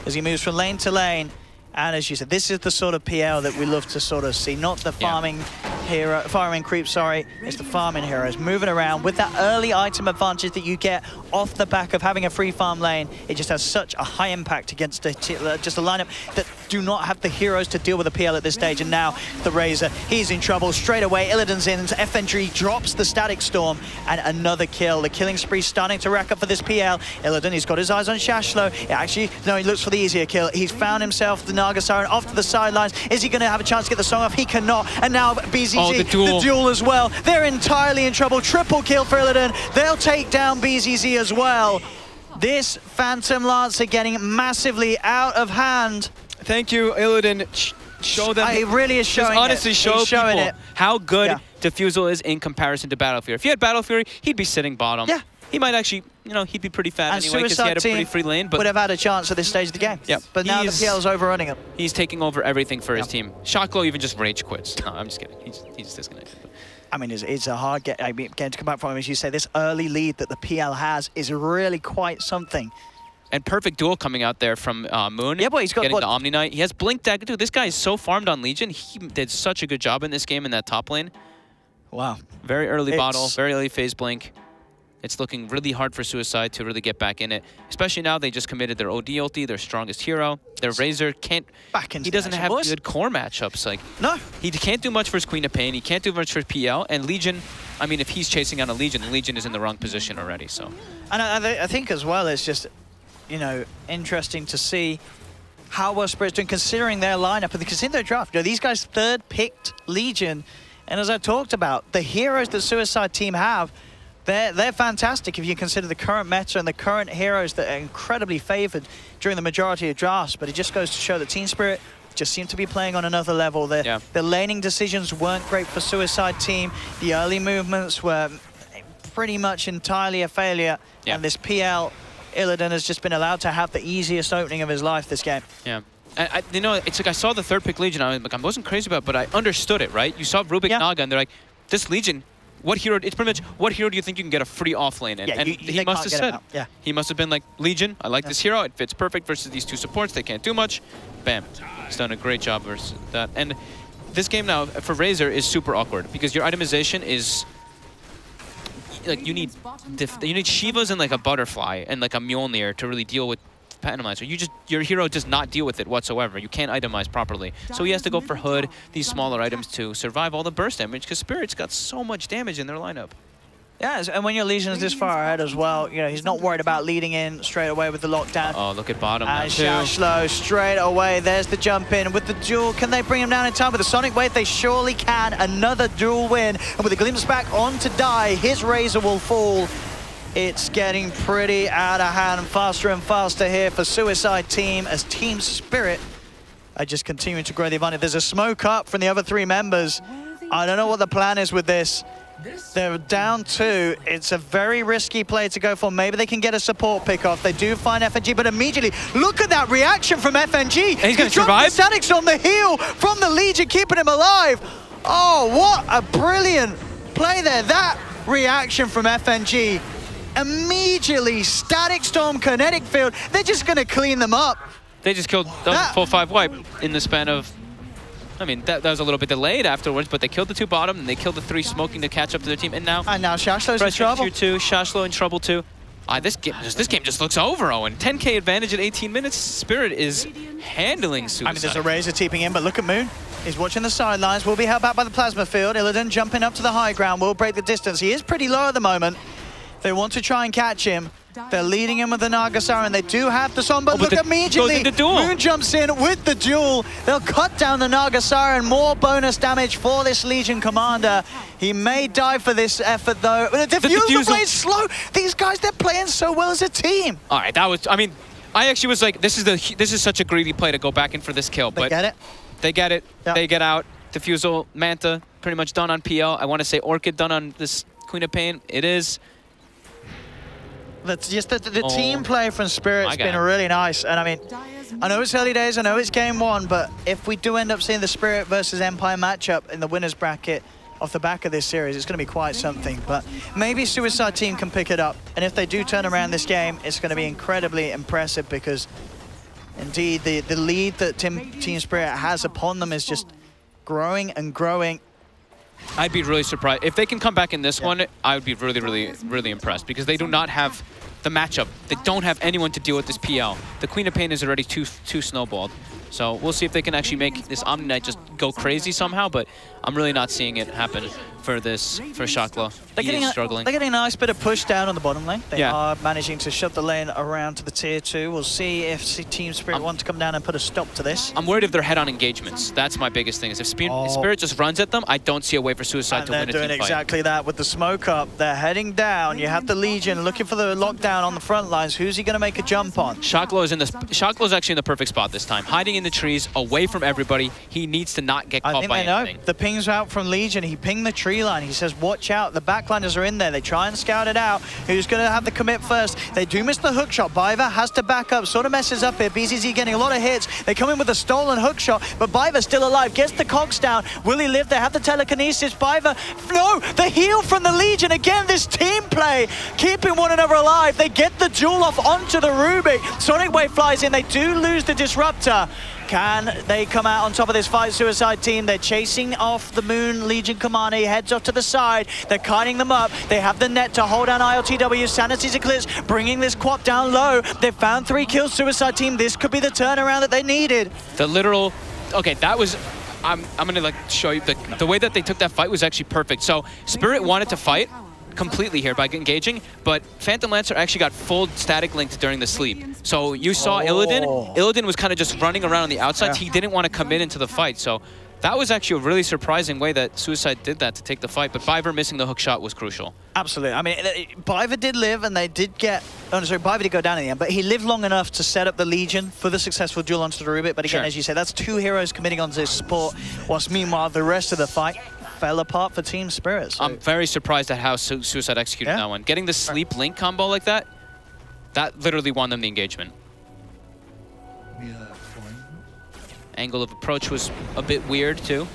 as he moves from lane to lane. And as you said, this is the sort of PL that we love to sort of see, not the farming hero, farming creep, sorry. It's the farming heroes moving around with that early item advantage that you get off the back of having a free farm lane. It just has such a high impact against just a lineup that do not have the heroes to deal with the PL at this stage. And now the Razor, he's in trouble straight away. Illidan's in, FNG drops the Static Storm, and another kill. The killing spree starting to rack up for this PL. Illidan, he's got his eyes on Shashlo. Actually, no, he looks for the easier kill. He's found himself the Naga Siren off to the sidelines. Is he going to have a chance to get the song off? He cannot. And now BZZ, the duel as well. They're entirely in trouble. Triple kill for Illidan. They'll take down BZZ as well. This Phantom Lancer getting massively out of hand. Thank you, Illidan. Show them. He really is showing honestly, show people how good Diffusal is in comparison to Battle Fury. If he had Battle Fury, he'd be sitting bottom. Yeah. He might actually, you know, he'd be pretty fat and anyway because he had a pretty free lane. But would have had a chance at this stage of the game. Yeah. But now the PL's overrunning him. He's taking over everything for his team. Shotglow even just rage quits. No, I'm just kidding. He's disconnected. I mean, it's a hard game to come back from him. As you say, this early lead that the PL has is really quite something. And perfect duel coming out there from Moon. Yeah, but he's got getting the Omni Knight. He has Blink Dagger. Dude, this guy is so farmed on Legion. He did such a good job in this game in that top lane. Wow. Very early bottle, very early phase blink. It's looking really hard for Suicide to really get back in it. Especially now they just committed their OD ulti, their strongest hero. Their Razor can't... He doesn't have good core matchups. Like, no. He can't do much for his Queen of Pain. He can't do much for PL. And Legion, I mean, if he's chasing on a Legion, Legion is in the wrong position already, so... And I think as well, it's just, you know, interesting to see how well Spirit's doing considering their lineup. And considering their draft, you know, these guys third-picked Legion. And as I talked about, the heroes that Suicide Team have, they're fantastic if you consider the current meta and the current heroes that are incredibly favored during the majority of drafts. But it just goes to show that Team Spirit just seem to be playing on another level. The laning decisions weren't great for Suicide Team. The early movements were pretty much entirely a failure. Yeah. And this PL, Illidan, has just been allowed to have the easiest opening of his life this game. Yeah. You know, it's like I saw the third pick Legion. I wasn't crazy about it, but I understood it, right? You saw Rubik Naga, and they're like, this Legion, what hero? It's pretty much, what hero do you think you can get a free offlane in? Yeah, and he must have said, he must have been like, Legion, I like this hero. It fits perfect versus these two supports. They can't do much. Bam. He's done a great job versus that. And this game now for Razor is super awkward because your itemization is like you need Shivas and like a Butterfly and like a Mjolnir to really deal with Phantom Lancer. Your hero does not deal with it whatsoever. You can't itemize properly. So he has to go for Hood, these smaller items to survive all the burst damage, because Spirit's got so much damage in their lineup. Yeah, and when your Legion's this far ahead as well, you know, he's not worried about leading in straight away with the lockdown. Oh, look at bottom and now too. Shashlo straight away. There's the jump in with the duel. Can they bring him down in time with the Sonic Wave? They surely can. Another duel win. And with the glimpse back on to die, his Razor will fall. It's getting pretty out of hand, faster and faster here for Suicide Team as Team Spirit are just continuing to grow the advantage. There's a smoke up from the other 3 members. I don't know what the plan is with this. They're down 2. It's a very risky play to go for. Maybe they can get a support pick off. They do find FNG, but immediately, look at that reaction from FNG. And he's going to survive. The Statics on the heel from the Legion, keeping him alive. Oh, what a brilliant play there. That reaction from FNG. Immediately, Static Storm, Kinetic Field. They're just going to clean them up. They just killed the full 5 wipe in the span of... I mean, that was a little bit delayed afterwards, but they killed the 2 bottom, and they killed the 3 smoking to catch up to their team, and now Shashlo's in trouble. Too, Shashlo in trouble too. This game just looks over, Owen. 10K advantage at 18 minutes. Spirit is handling Suicide. I mean, there's a Razor teeping in, but look at Moon. He's watching the sidelines, will be held back by the plasma field. Illidan jumping up to the high ground, will break the distance. He is pretty low at the moment. They want to try and catch him. They're leading him with the Naga Siren. They do have the Son, but look immediately. Moon jumps in with the duel. They'll cut down the Naga Siren. More bonus damage for this Legion commander. He may die for this effort, though. The diffuser plays slow. These guys, they're playing so well as a team. All right, that was... I mean, I actually was like, this is such a greedy play to go back in for this kill. They get it. They get it. Yep. They get out. Diffusal, Manta, pretty much done on PL. I want to say Orchid done on this Queen of Pain. It is... That's just the team play from Spirit's been really nice. And I mean, I know it's early days, I know it's game 1, but if we do end up seeing the Spirit versus Empire matchup in the winner's bracket off the back of this series, it's going to be quite something. But maybe Suicide Team can pick it up. And if they do turn around this game, it's going to be incredibly impressive because indeed the lead that Team Spirit has upon them is just growing and growing. I'd be really surprised. If they can come back in this one, I would be really, really, really impressed because they do not have the matchup. They don't have anyone to deal with this PL. The Queen of Pain is already too snowballed. So we'll see if they can actually make this Omni Knight just go crazy somehow, but I'm really not seeing it happen for Shaklo. He is struggling. They're getting a nice bit of push down on the bottom lane. They are managing to shut the lane around to the tier 2. We'll see if Team Spirit want to come down and put a stop to this. I'm worried if they're head-on engagements. That's my biggest thing. Is if Spirit just runs at them, I don't see a way for Suicide to win a team fight. They're doing exactly that with the smoke up. They're heading down. You have the Legion looking for the lockdown on the front lines. Who's he going to make a jump on? Shaklo's actually in the perfect spot this time. Hiding in the trees, away from everybody. He needs to not get caught by anything. I think they know. The ping's out from Legion. He pinged the tree line. He says, watch out. The backliners are in there. They try and scout it out. Who's going to have the commit first? They do miss the hook shot. Biver has to back up. Sort of messes up here. BZZ getting a lot of hits. They come in with a stolen hook shot, but Biver's still alive. Gets the cogs down. Will he live? They have the telekinesis. Biver, no! The heal from the Legion. Again, this team play, keeping one another alive. They get the duel off onto the Rubik. Sonic Wave flies in. They do lose the Disruptor. Can they come out on top of this fight, Suicide Team? They're chasing off the Moon Legion commander. He heads off to the side. They're kiting them up. They have the net to hold down ILTW. Sanity's Eclipse, bringing this quap down low. They've found 3 kills, Suicide Team. This could be the turnaround that they needed. The literal... Okay, that was... I'm going to show you the way that they took that fight was actually perfect. So Spirit wanted to fight completely here by engaging, but Phantom Lancer actually got full static linked during the sleep. So you saw Illidan. Illidan was kind of just running around on the outside. He didn't want to come into the fight. So that was actually a really surprising way that Suicide did that to take the fight, but Biver missing the hook shot was crucial. Absolutely. I mean, Biver did live, and they did get... Oh, no, sorry, Biver did go down in the end, but he lived long enough to set up the Legion for the successful duel onto the Rubik. But again, as you say, that's 2 heroes committing onto this support, whilst meanwhile the rest of the fight fell apart for Team Spirit. So. I'm very surprised at how Suicide executed that one. Getting the sleep link combo like that, that literally won them the engagement. Angle of approach was a bit weird too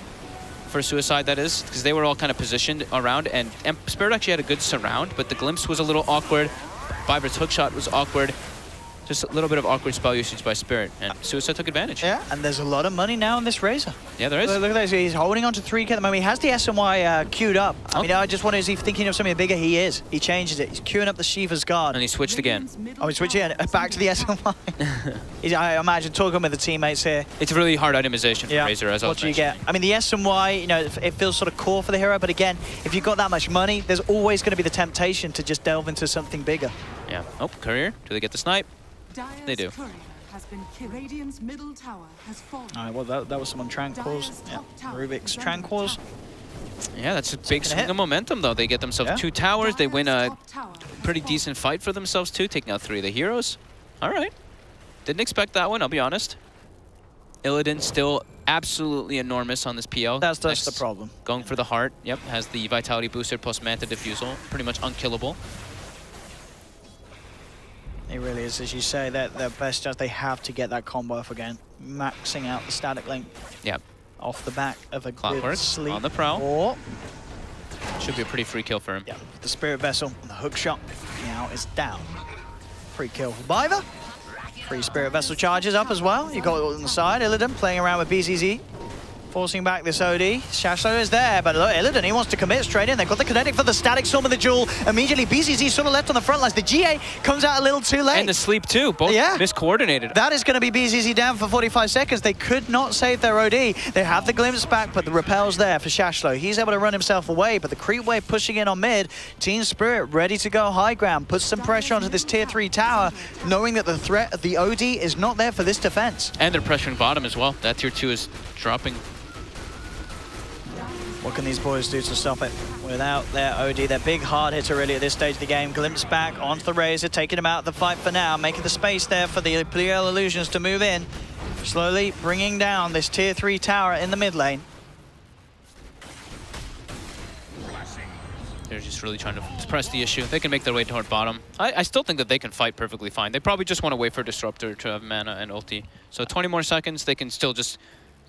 for Suicide, that is, because they were all kind of positioned around, and Spirit actually had a good surround, but the glimpse was a little awkward. Biver's hookshot was awkward. Just a little bit of awkward spell usage by Spirit, and Suicide took advantage. Yeah, and there's a lot of money now on this Razor. Yeah, there is. Look at this. He's holding on to 3k at the moment. He has the SNY queued up. I mean, I just wonder, is he thinking of something bigger? He is. He changes it. He's queuing up the Shiva's Guard. And he switched again. Oh, he's switching back to the SNY. I imagine talking with the teammates here. It's a really hard itemization for Razor, as I was mentioning. What do you get? I mean, the SNY, you know, it feels sort of core for the hero, but again, if you've got that much money, there's always going to be the temptation to just delve into something bigger. Yeah. Oh, Courier. Do they get the snipe? They do. Radiant's middle tower has fallen. All right, well, that was someone Tranquils. Yeah, Rubik's Tranquils. Yeah, that's a big swing of momentum, though. They get themselves 2 towers. They win a pretty decent fight for themselves, too, taking out 3 of the heroes. All right. Didn't expect that one, I'll be honest. Illidan still absolutely enormous on this PL. That's the problem. Going for the heart. Yep, has the Vitality booster plus Manta Diffusal. Pretty much unkillable. It really is, as you say, that their best chance. They have to get that combo off again, maxing out the static link. Yep. Off the back of a Clockwork good sleep. on the prowl. Or should be a pretty free kill for him. Yeah, the Spirit Vessel, the hook shot now is down. Free kill for Biver. Free Spirit Vessel charges up as well. You got it on the side. Illidan playing around with BZZ. Forcing back this OD. Shashlo is there, but look, Illidan, he wants to commit straight in. They've got the kinetic for the static storm of the duel. Immediately, BZZ sort of left on the front lines. The GA comes out a little too late. And the sleep too, both miscoordinated. That is going to be BZZ down for 45 seconds. They could not save their OD. They have the glimpse back, but the repel's there for Shashlo. He's able to run himself away, but the creep wave pushing in on mid. Team Spirit ready to go high ground. Puts some pressure onto this tier 3 tower, knowing that the threat of the OD is not there for this defense. And they're pressuring bottom as well. That tier 2 is dropping. What can these boys do to stop it without their OD? Their big hard hitter really at this stage of the game. Glimpse back onto the Razor, taking him out of the fight for now, making the space there for the PL Illusions to move in. Slowly bringing down this tier 3 tower in the mid lane. They're just really trying to press the issue. They can make their way toward bottom. I still think that they can fight perfectly fine. They probably just want to wait for Disruptor to have mana and ulti. So 20 more seconds, they can still just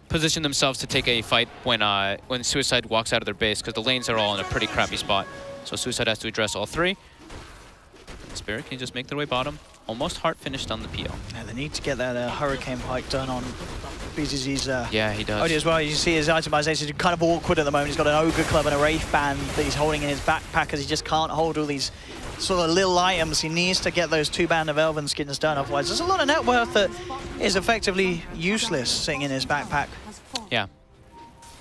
position themselves to take a fight when Suicide walks out of their base, because the lanes are all in a pretty crappy spot. So Suicide has to address all 3. Spirit can just make their way bottom. Almost heart finished on the PL. Yeah, they need to get that Hurricane Pike done on BZZ's yeah, he does. OD as well. You see his itemization is kind of awkward at the moment. He's got an Ogre Club and a Wraith Band that he's holding in his backpack, because he just can't hold all these sort of little items. He needs to get those 2 band of Elven skins done, otherwise there's a lot of net worth that is effectively useless sitting in his backpack. Yeah.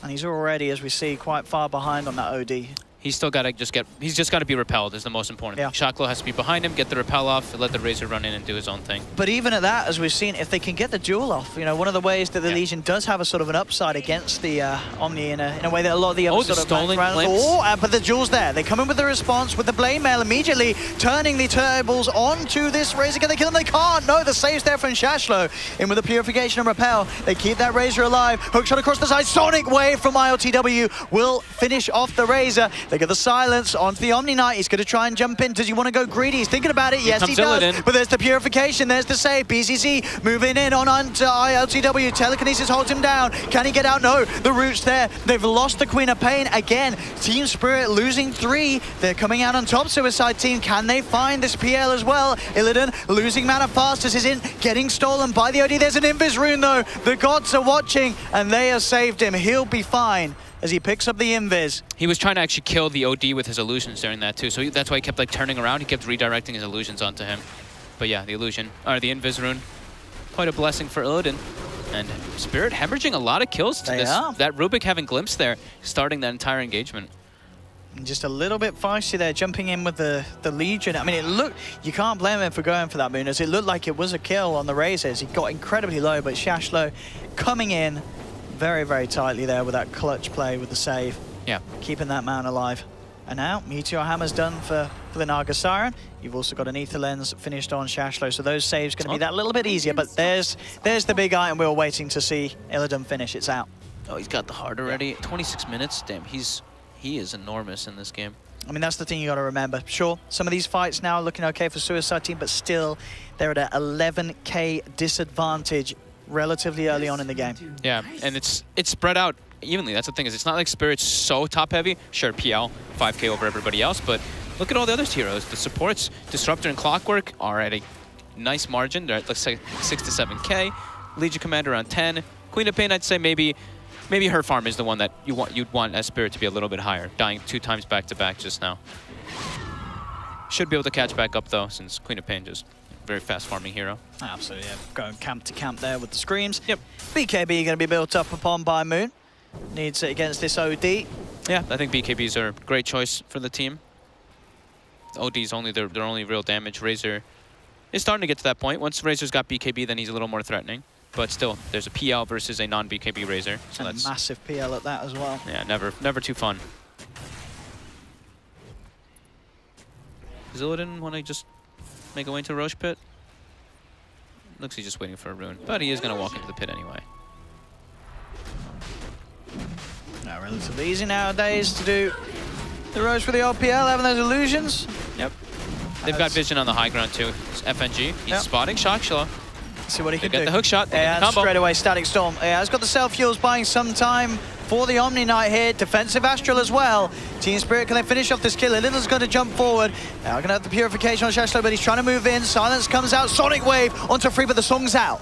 And he's already, as we see, quite far behind on that OD. He's still got to he's just got to be repelled is the most important thing. Shaklo has to be behind him, get the repel off, let the Razor run in and do his own thing. But even at that, as we've seen, if they can get the duel off, you know, one of the ways that the Legion does have a sort of an upside against the Omni in a way that a lot of the other sort of stolen glimpse. But the duel's there. They come in with the response with the Blade Mail immediately, turning the tables onto this Razor. Can they kill him? They can't. No, the save's there from Shashlo. In with the Purification and Repel. They keep that Razor alive. Hookshot across the side. Sonic Wave from ILTW will finish off the Razor. They get the silence onto the Omni Knight. He's going to try and jump in. Does he want to go greedy? He's thinking about it. Yes, he does. Illidan. But there's the Purification. There's the save. BZZ moving in onto ILTW. Telekinesis holds him down. Can he get out? No. The root's there. They've lost the Queen of Pain again. Team Spirit losing 3. They're coming out on top. Suicide team. Can they find this PL as well? Illidan losing mana fast as his in getting stolen by the OD. There's an Invis rune though. The gods are watching and they have saved him. He'll be fine as he picks up the Invis. He was trying to actually kill the OD with his illusions during that too, so that's why he kept like turning around. He kept redirecting his illusions onto him. But yeah, the illusion, or the Invis rune, quite a blessing for Illidan. And Spirit hemorrhaging a lot of kills to this. That Rubik having glimpse there, starting that entire engagement. And just a little bit feisty there, jumping in with the Legion. I mean, it looked, you can't blame him for going for that, Moon, as it looked like it was a kill on the Razors. He got incredibly low, but Shashlo coming in very, very tightly there with that clutch play with the save. Yeah. Keeping that man alive. And now, Meteor Hammer's done for the Naga Siren. You've also got an Ether Lens finished on Shashlo, so those saves going to be that little bit easier, but there's the big item we were waiting to see Illidan finish. It's out. Oh, he's got the heart already. 26 minutes. Damn, he is enormous in this game. I mean, that's the thing you got to remember. Sure, some of these fights now are looking okay for Suicide Team, but still, they're at an 11k disadvantage relatively early on in the game. Yeah, and it's spread out evenly. That's the thing, is it's not like Spirit's so top heavy. Sure, PL 5k over everybody else, but look at all the other heroes. The supports, Disruptor and Clockwork, are at a nice margin. They're at like 6 to 7K. Legion Commander on 10. Queen of Pain, I'd say maybe her farm is the one that you'd want as Spirit to be a little bit higher. Dying 2 times back to back just now. Should be able to catch back up though, since Queen of Pain just very fast farming hero. Absolutely, yeah. Going camp to camp there with the screams. Yep. BKB going to be built up upon by Moon. Needs it against this OD. Yeah, I think BKBs are a great choice for the team. OD's only their only real damage. Razor is starting to get to that point. Once Razor's got BKB, then he's a little more threatening. But still, there's a PL versus a non-BKB Razor. So and that's a massive PL at that as well. Yeah, never too fun. Does Illidan want to just make a way into Roche Pit? Looks like he's just waiting for a rune. But he is going to walk into the pit anyway. No, relatively easy nowadays to do the Roche for the LPL, having those illusions. Yep. They've got vision on the high ground too. It's FNG. He's spotting Shock Shell. See what he can do. They get the hook shot. They yeah, get the combo. Straight away, Static Storm. Yeah, he's got the self-fuels buying some time for the Omni Knight here. Defensive Astral as well. Team Spirit, can they finish off this kill? Illidan's going to jump forward. Now going to have the Purification on Shashlo, but he's trying to move in. Silence comes out. Sonic Wave onto Free, but the song's out.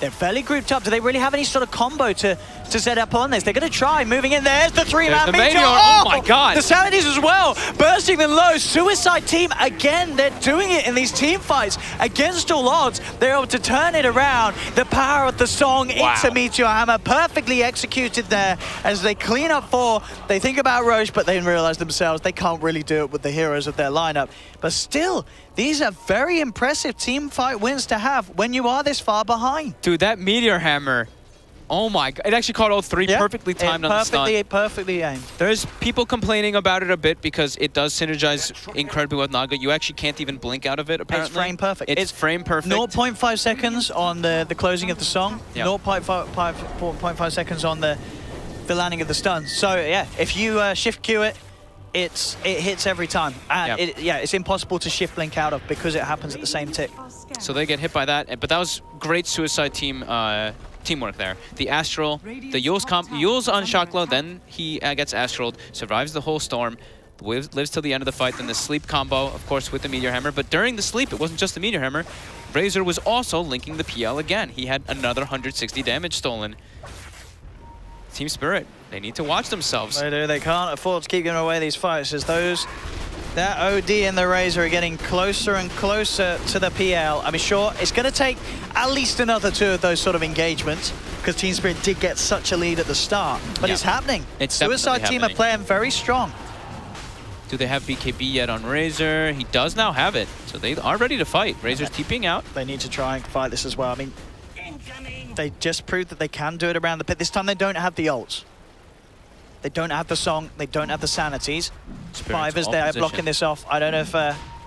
They're fairly grouped up. Do they really have any sort of combo to set up on this? They're going to try moving in. There's the 3-man Meteor. Oh my god. The Sanities as well. Bursting them low. Suicide Team, again, they're doing it in these team fights. Against all odds, they're able to turn it around. The power of the song into Meteor Hammer. Perfectly executed there as they clean up 4. They think about Roche, but they realize themselves they can't really do it with the heroes of their lineup. But still, these are very impressive team fight wins to have when you are this far behind. Dude, that Meteor Hammer, oh my god. It actually caught all 3 perfectly timed on the stun. Perfectly aimed. There's people complaining about it a bit because it does synergize incredibly with Naga. You actually can't even blink out of it, apparently. It's frame perfect. It's frame perfect. 0.5 seconds on the closing of the song. Yep. 0.5 seconds on the landing of the stun. So, yeah, if you shift Q it, it hits every time. And it's impossible to shift blink out of because it happens at the same tick. So they get hit by that, but that was great Suicide Team teamwork there. The Astral, the Yule's on Shocklow, then he gets Astraled, survives the whole storm, lives till the end of the fight, then the sleep combo, of course, with the Meteor Hammer. But during the sleep, it wasn't just the Meteor Hammer. Razor was also linking the PL again. He had another 160 damage stolen. Team Spirit, they need to watch themselves. They do. They can't afford to keep giving away these fights as that OD and the Razor are getting closer and closer to the PL. I mean, sure, it's going to take at least another 2 of those sort of engagements because Team Spirit did get such a lead at the start. But it's happening. Suicide Team are playing very strong. Do they have BKB yet on Razor? He does now have it, so they are ready to fight. Razor's TPing out. They need to try and fight this as well. I mean, they just proved that they can do it around the pit. This time they don't have the ults. They don't have the song. They don't have the sanities. Biver's there blocking this off. I don't know if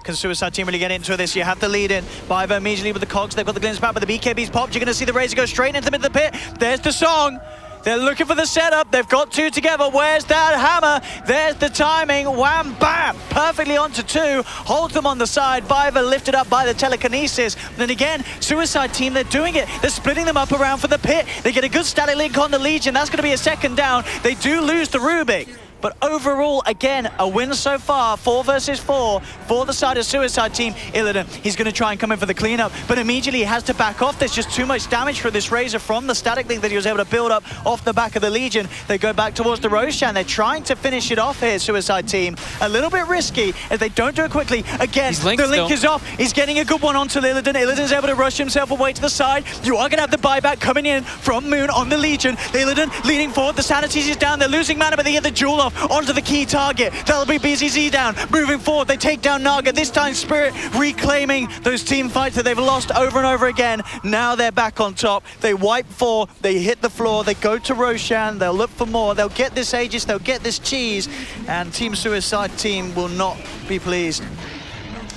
can Suicide Team really get into this. You have the lead in. Biver immediately with the cogs. They've got the glimpse back, but the BKB's popped. You're going to see the Razor go straight into the middle of the pit. There's the song. They're looking for the setup. They've got 2 together. Where's that hammer? There's the timing. Wham, bam. Perfectly onto 2. Holds them on the side. Biver lifted up by the telekinesis. Then again, Suicide Team, they're doing it. They're splitting them up around for the pit. They get a good static link on the Legion. That's going to be a second down. They do lose the Rubik. But overall, again, a win so far, 4 versus 4 for the side of Suicide Team. Illidan, he's going to try and come in for the cleanup, but immediately he has to back off. There's just too much damage for this Razor from the static link that he was able to build up off the back of the Legion. They go back towards the Roshan. They're trying to finish it off here, Suicide Team. A little bit risky as they don't do it quickly. Again, the link is off. He's getting a good one onto Illidan. Illidan's able to rush himself away to the side. You are going to have the buyback coming in from Moon on the Legion. Illidan leading forward. The Sanities is down. They're losing mana, but they get the jewel off onto the key target. That'll be BZZ down. Moving forward, they take down Naga. This time, Spirit reclaiming those team fights that they've lost over and over again. Now they're back on top. They wipe 4. They hit the floor. They go to Roshan. They'll look for more. They'll get this Aegis. They'll get this cheese. And Team Suicide Team will not be pleased.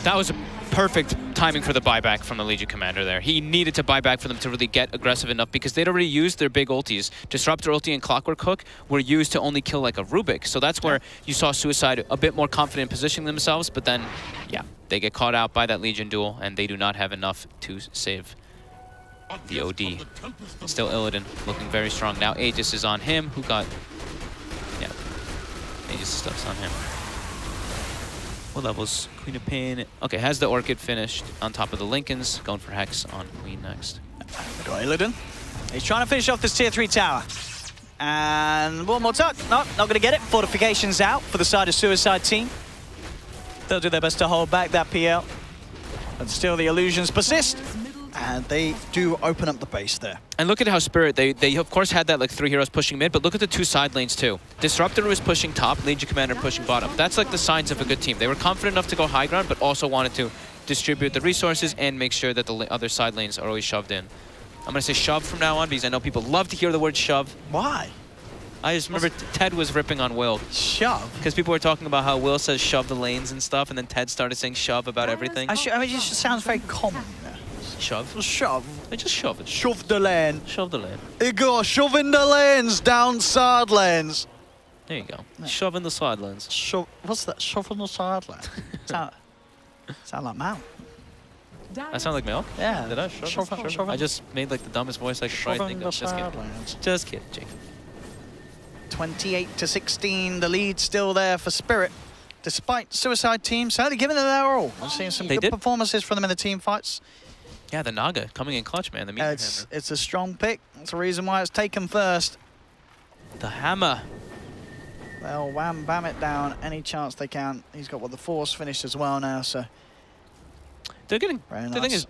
That was a perfect timing for the buyback from the Legion Commander there. He needed to buy back for them to really get aggressive enough because they'd already used their big ultis. Disruptor ulti and Clockwork Hook were used to only kill like a Rubik. So that's where you saw Suicide a bit more confident in positioning themselves. But then, yeah, they get caught out by that Legion duel and they do not have enough to save the OD. Still Illidan looking very strong. Now Aegis is on him, who got... Yeah, Aegis stuff's on him. What levels? Queen of Pain. Okay, has the Orchid finished on top of the Lincolns. Going for Hex on Queen next. We got Illidan. He's trying to finish off this tier 3 tower. And one more touch. No, not going to get it. Fortifications out for the side of Suicide Team. They'll do their best to hold back that PL. But still the illusions persist. And they do open up the base there. And look at how Spirit, they of course had that like 3 heroes pushing mid, but look at the 2 side lanes too. Disruptor was pushing top, Legion Commander pushing bottom. That's like the signs of a good team. They were confident enough to go high ground, but also wanted to distribute the resources and make sure that the other side lanes are always shoved in. I'm going to say shove from now on because I know people love to hear the word shove. Why? I just remember Ted was ripping on Will. Shove? Because people were talking about how Will says shove the lanes and stuff, and then Ted started saying shove about everything. I mean, it just sounds very common. Shove? Shove. I just shove it. Shove the lane. Shove the lane. You go shoving the lanes down side lanes. There you go. Yeah. Shove in the side lanes. Shove. What's that? Shove in the side lane. sound like Mal. I sound like Mel? Yeah. Did I? Shove. I just made like the dumbest voice I could try to think of. Just kidding, Jake. 28-16. The lead still there for Spirit. Despite Suicide Team certainly giving it their all. I've seen some good performances from them in the team fights. Yeah, the Naga coming in clutch, man. The it's a strong pick. That's the reason why it's taken first. The hammer. They'll wham bam it down any chance they can. He's got the Force finished as well now, so they're getting. The thing is,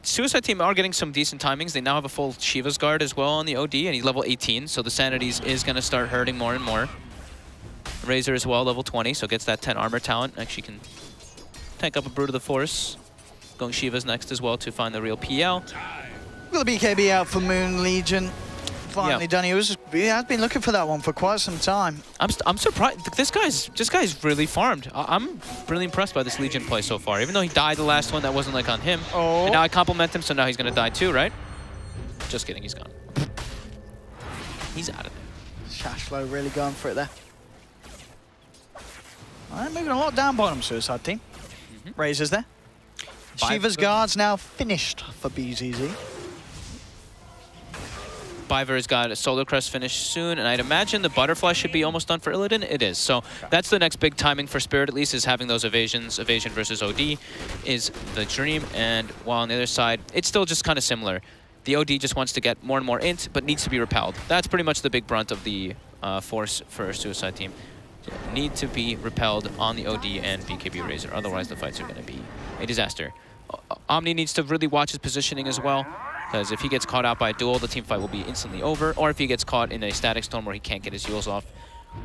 Suicide Team are getting some decent timings. They now have a full Shiva's Guard as well on the OD, and he's level 18, so the Sanities is going to start hurting more and more. Razor as well, level 20, so gets that 10 armor talent. Actually can tank up a Brood of the Force. Going Shiva's next as well to find the real PL. Got the BKB out for Moon Legion. Finally done. He has been looking for that one for quite some time. I'm surprised. This guy's really farmed. I'm really impressed by this Legion play so far. Even though he died the last one, that wasn't like on him. Oh. And now I compliment him, so now he's gonna die too, right? Just kidding, he's gone. He's out of there. Shashflow really going for it there. Alright, moving a lot down bottom, Suicide Team. Razor's there. Shiva's Guard's now finished for BZZ. Biver's got a Solar Crest finished soon, and I'd imagine the Butterfly should be almost done for Illidan. It is. So that's the next big timing for Spirit, at least, is having those evasions. Evasion versus OD is the dream, and while on the other side, it's still just kind of similar. The OD just wants to get more and more int, but needs to be repelled. That's pretty much the big brunt of the force for Suicide Team. Need to be repelled on the OD and BKB Razor, otherwise the fights are going to be a disaster. Omni needs to really watch his positioning as well, because if he gets caught out by a duel, the team fight will be instantly over, or if he gets caught in a static storm where he can't get his heals off,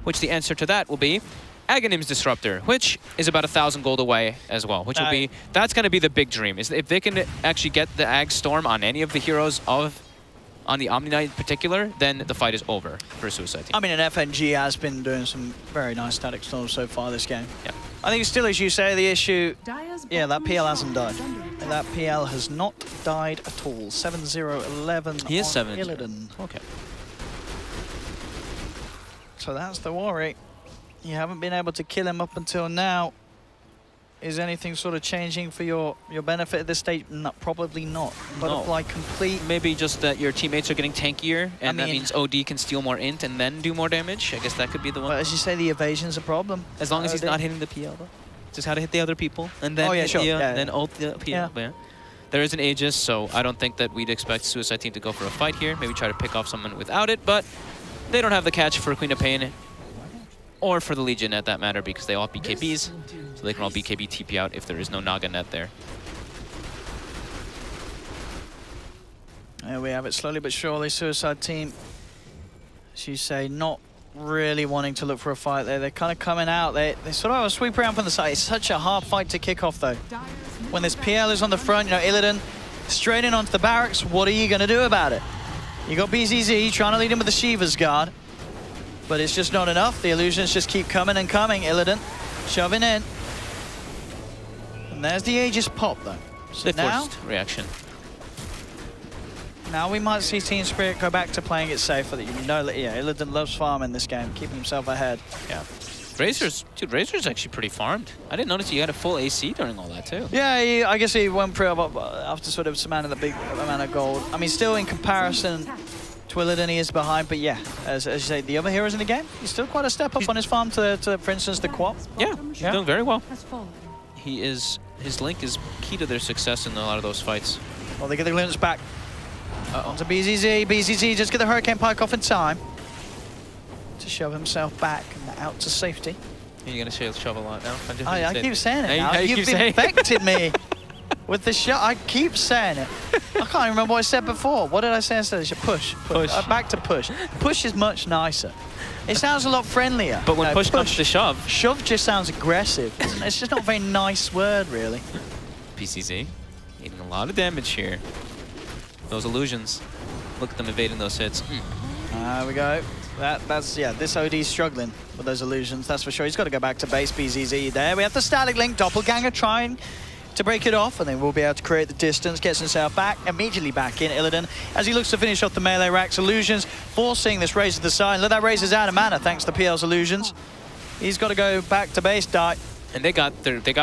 which the answer to that will be Aghanim's Disruptor, which is about 1,000 gold away as well, which will be, that's going to be the big dream, is if they can actually get the Ag Storm on any of the heroes on the Omni Knight in particular, then the fight is over for Suicide Team. I mean, an FNG has been doing some very nice static storms so far this game. Yeah. I think still, as you say, the issue, that PL hasn't died. That PL has not died at all. 7-0-11 He is 7-0. Illidan. Okay. So that's the worry. You haven't been able to kill him up until now. Is anything sort of changing for your benefit at this stage? No, probably not. Butterfly complete. Maybe just that your teammates are getting tankier, and that means OD can steal more int and then do more damage. I guess that could be the one. But as you say, the evasion's a problem. As long as he's not hitting the PL, though. Just how to hit the other people, and then then ult the PL. Yeah. There is an Aegis, so I don't think that we'd expect Suicide Team to go for a fight here. Maybe try to pick off someone without it, but they don't have the catch for Queen of Pain. Or for the Legion at that matter, because they all have BKBs, so they can all BKB TP out if there is no Naga net there. There we have it, slowly but surely. Suicide Team, as you say, not really wanting to look for a fight there. They're kind of coming out. They sort of have a sweep around from the side. It's such a hard fight to kick off, though. When this PL is on the front, you know, Illidan straight in onto the barracks. What are you going to do about it? You got BZZ trying to lead him with the Shiva's Guard. But it's just not enough. The illusions just keep coming and coming. Illidan shoving in. And there's the Aegis pop, though. So now, forced reaction. Now we might see Team Spirit go back to playing it safe. You know that, Illidan loves farming this game, keeping himself ahead. Yeah. Razor's actually pretty farmed. I didn't notice he had a full AC during all that, too. Yeah, I guess he went through after sort of some amount of the big amount of gold. I mean, still in comparison Twillidan, he is behind, but yeah, as you say, the other heroes in the game, he's still quite a step up on his farm to for instance, the Quap. Yeah, he's doing very well. Has fallen. His Link is key to their success in a lot of those fights. Well, they get the glimpse back. Onto BZZ. BZZ just get the Hurricane Pike off in time to shove himself back and out to safety. You're going to shove a lot now? I keep saying it now. You've infected me with the shot. I keep saying it. I can't even remember what I said before. What did I say instead? Push. Back to push. Push is much nicer. It sounds a lot friendlier. But when push comes to shove... Shove just sounds aggressive. It's just not a very nice word, really. PCZ eating a lot of damage here. Those illusions. Look at them evading those hits. There we go. This OD's struggling with those illusions, that's for sure. He's got to go back to base. BZZ there. We have the static link. Doppelganger trying to break it off, and then we'll be able to create the distance. Gets himself back, immediately back in Illidan as he looks to finish off the melee racks. Illusions forcing this Razor to the side. Look, that Razor's out of mana thanks to PL's illusions. He's got to go back to base. Die. And they got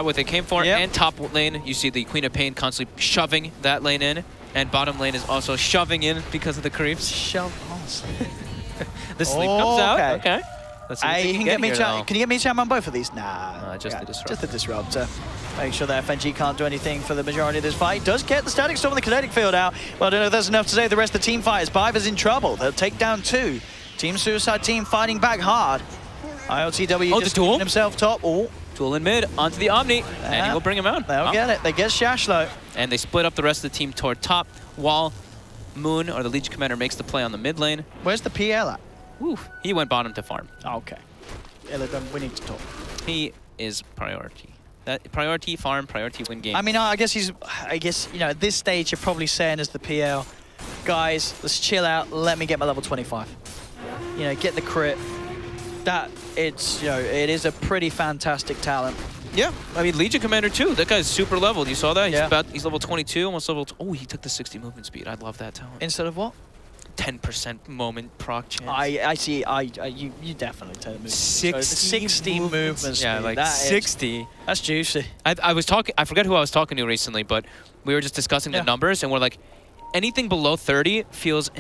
what they came for. Yep. And top lane, you see the Queen of Pain constantly shoving that lane in. And bottom lane is also shoving in because of the creeps. Shove on. The sleep comes out. Okay. Let's see can you get me jam on both of these? Nah. Just the Disruptor. Just the Disruptor. Make sure that FNG can't do anything for the majority of this fight. Does get the Static Storm and the Kinetic Field out. Well, I don't know if that's enough to save the rest of the team fighters. Biver's in trouble. They'll take down 2. Team Suicide team fighting back hard. ILTW just keeping himself top. Duel in mid, onto the Omni, and he will bring him out. They'll get it. They get Shashlo. And they split up the rest of the team toward top, while Moon, or the Legion Commander, makes the play on the mid lane. Where's the PL at? Oof. He went bottom to farm. Okay. Illidan, we need to talk. He is priority. That priority farm, priority win game. I mean, I guess you know, at this stage you're probably saying as the PL, guys, let's chill out. Let me get my level 25. You know, get the crit. It is a pretty fantastic talent. Yeah, I mean, Legion Commander too. That guy's super leveled. You saw that? He's level 22, almost level. Oh, he took the 60 movement speed. I love that talent. Instead of what? 10% moment proc chance. I see. You definitely take the movement. 60 movement speed. Yeah, like 60. That's juicy. I was talking. I forget who I was talking to recently, but we were just discussing the numbers, and we're like, anything below 30 feels,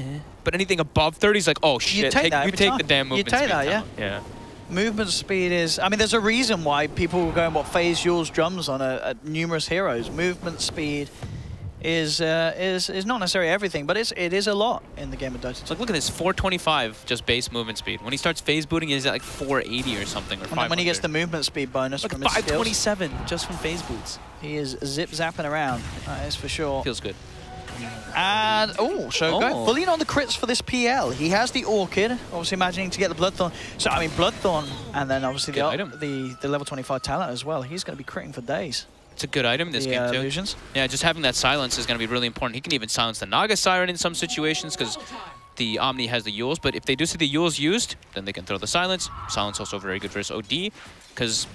but anything above 30 is like, oh shit. You take the damn movement speed. You take that, yeah. Movement speed is. I mean, there's a reason why people go and phase Yule's drums on numerous heroes. Movement speed is not necessarily everything, but it is a lot in the game of Dota. Like, look at this, 425 just base movement speed. When he starts phase booting, he's at like 480 or something, or 500. And when he gets the movement speed bonus like from his 527 just from phase boots. He is zip-zapping around, that is for sure. Feels good. And, going fully in on the crits for this PL. He has the Orchid, obviously imagining to get the Bloodthorn. So, I mean, Bloodthorn, and then obviously the level 25 talent as well. He's going to be critting for days. It's a good item in this game, too. Illusions. Yeah, just having that silence is going to be really important. He can even silence the Naga Siren in some situations because the Omni has the Yules. But if they do see the Yules used, then they can throw the silence. Silence also very good versus OD because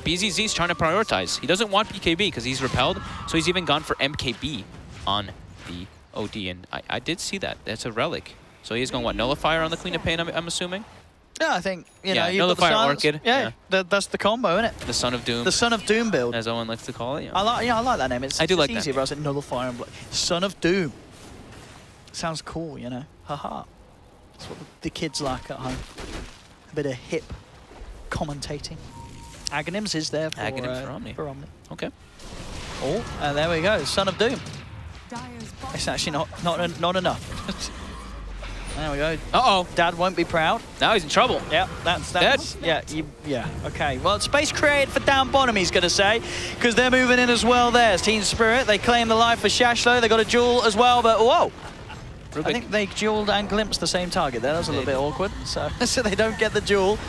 BZZ is trying to prioritize. He doesn't want BKB because he's repelled. So he's even gone for MKB on the OD, and I did see that. That's a relic. So he's going, what, Nullifier on the Queen of Pain, I'm assuming? Yeah, I think, you know, Nullifier Orchid. Yeah, that's the combo, isn't it? The Son of Doom. The Son of Doom build. As Owen likes to call it. Yeah. I like that name. I do like easy, that. But I said Nullifier and Son of Doom. Sounds cool, you know. Haha. That's what the kids like at home. A bit of hip commentating. Agonyms is there for Omni. Okay. Oh, and there we go. Son of Doom. It's actually not enough. There we go. Uh-oh. Dad won't be proud. Now he's in trouble. Yeah, that's yeah. Okay. Well, it's space created for down bottom, he's going to say, because they're moving in as well. There's Team Spirit. They claim the life for Shashlo. They got a duel as well, but whoa. Rubik. I think they dueled and glimpsed the same target there. That was a little bit awkward. So they don't get the duel.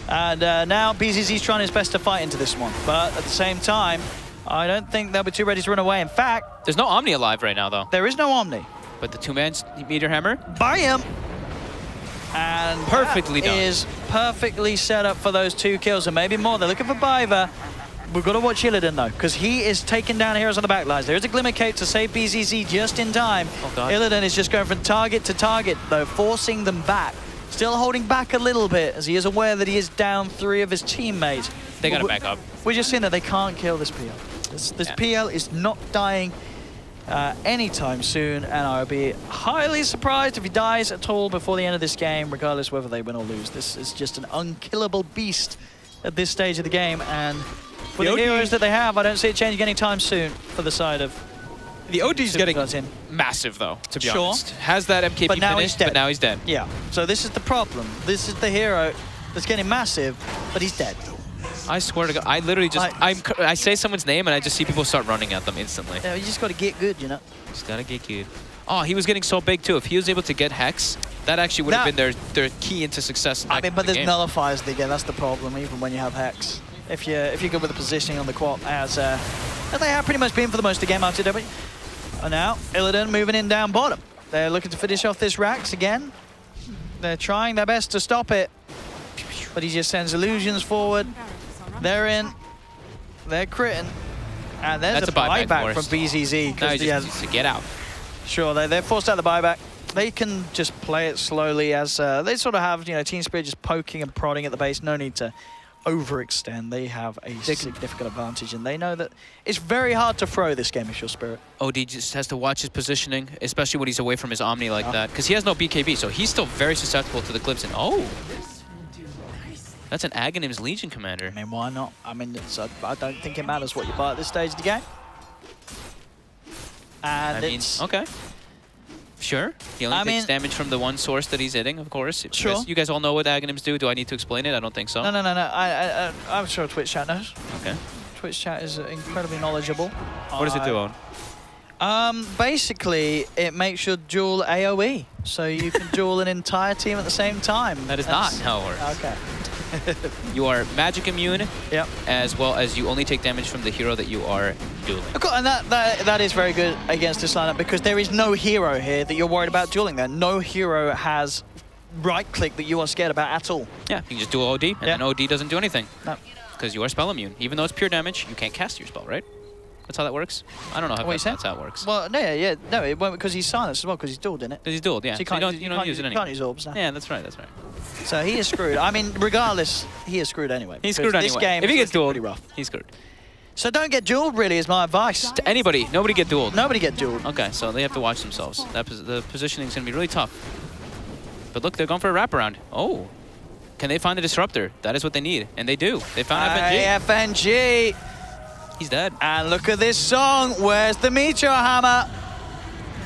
And now BZZ's trying his best to fight into this one. But at the same time, I don't think they'll be too ready to run away. In fact, there's no Omni alive right now, though. There is no Omni. But the two-man meteor hammer. By him. And perfectly done. Is perfectly set up for those 2 kills and maybe more. They're looking for Biver. We've got to watch Illidan, though, because he is taking down heroes on the back lines. There is a Glimmer Cape to save BZZ just in time. Oh, God. Illidan is just going from target to target, though, forcing them back. Still holding back a little bit, as he is aware that he is down 3 of his teammates. They got to back up. We're just seeing that they can't kill this PL. This PL is not dying anytime soon, and I would be highly surprised if he dies at all before the end of this game, regardless whether they win or lose. This is just an unkillable beast at this stage of the game, and with the heroes that they have, I don't see it changing anytime soon for the side of the OD's getting massive, though, to be honest. Has that MKB finished, but now he's dead. Yeah, so this is the problem. This is the hero that's getting massive, but he's dead. I swear to God, I literally just, I say someone's name and I just see people start running at them instantly. Yeah, you just got to get good, you know? Just got to get good. Oh, he was getting so big too. If he was able to get Hex, that actually would have been their key into success in but there's nullifiers they get, that's the problem, even when you have Hex. If you're good with the positioning on the quad, as they have pretty much been for the most of the game after W. And now, Illidan moving in down bottom. They're looking to finish off this Rax again. They're trying their best to stop it, but he just sends illusions forward. They're in. They're critting. And there's a buyback from BZZ. No, he just needs to get out. Sure, they're forced out the buyback. They can just play it slowly as they sort of have, you know, Team Spirit just poking and prodding at the base. No need to overextend. They have a significant advantage, and they know that it's very hard to throw this game if you're Spirit. OD just has to watch his positioning, especially when he's away from his Omni like that, because he has no BKB, so he's still very susceptible to the clips. And that's an Aghanim's Legion commander. I mean, why not? I mean, I don't think it matters what you buy at this stage of the game. And I mean, okay. Sure. He only takes damage from the one source that he's hitting, of course. Sure. You guys all know what Aghanims do. Do I need to explain it? I don't think so. No. I'm sure Twitch chat knows. Okay. Twitch chat is incredibly knowledgeable. What does it do, Owen? Basically, it makes your duel AoE, so you can duel an entire team at the same time. That is not how it works. Okay. You are magic immune, yep, as well as you only take damage from the hero that you are dueling. And that is very good against this lineup, because there is no hero here that you're worried about dueling there. No hero has right-click that you are scared about at all. Yeah, you can just duel OD, and then OD doesn't do anything. No. Because you are spell immune. Even though it's pure damage, you can't cast your spell, right? That's how that works? I don't know how that's how it works. Well, no, it won't, because he's silenced as well, because he's dueled, isn't it? Because he's dueled, yeah. So you don't use it anymore. You can't use orbs now. Yeah, that's right, that's right. So he is screwed. I mean, regardless, he is screwed anyway. He's screwed anyway. This game if he gets dueled, pretty rough. He's screwed. So don't get dueled, really, is my advice. To anybody. Nobody get dueled. Nobody get dueled. Okay, so they have to watch themselves. The positioning is going to be really tough. But look, they're going for a wraparound. Oh. Can they find the disruptor? That is what they need. And they do. They found FNG. FNG. He's dead. And look at this song. Where's the Meteor Hammer?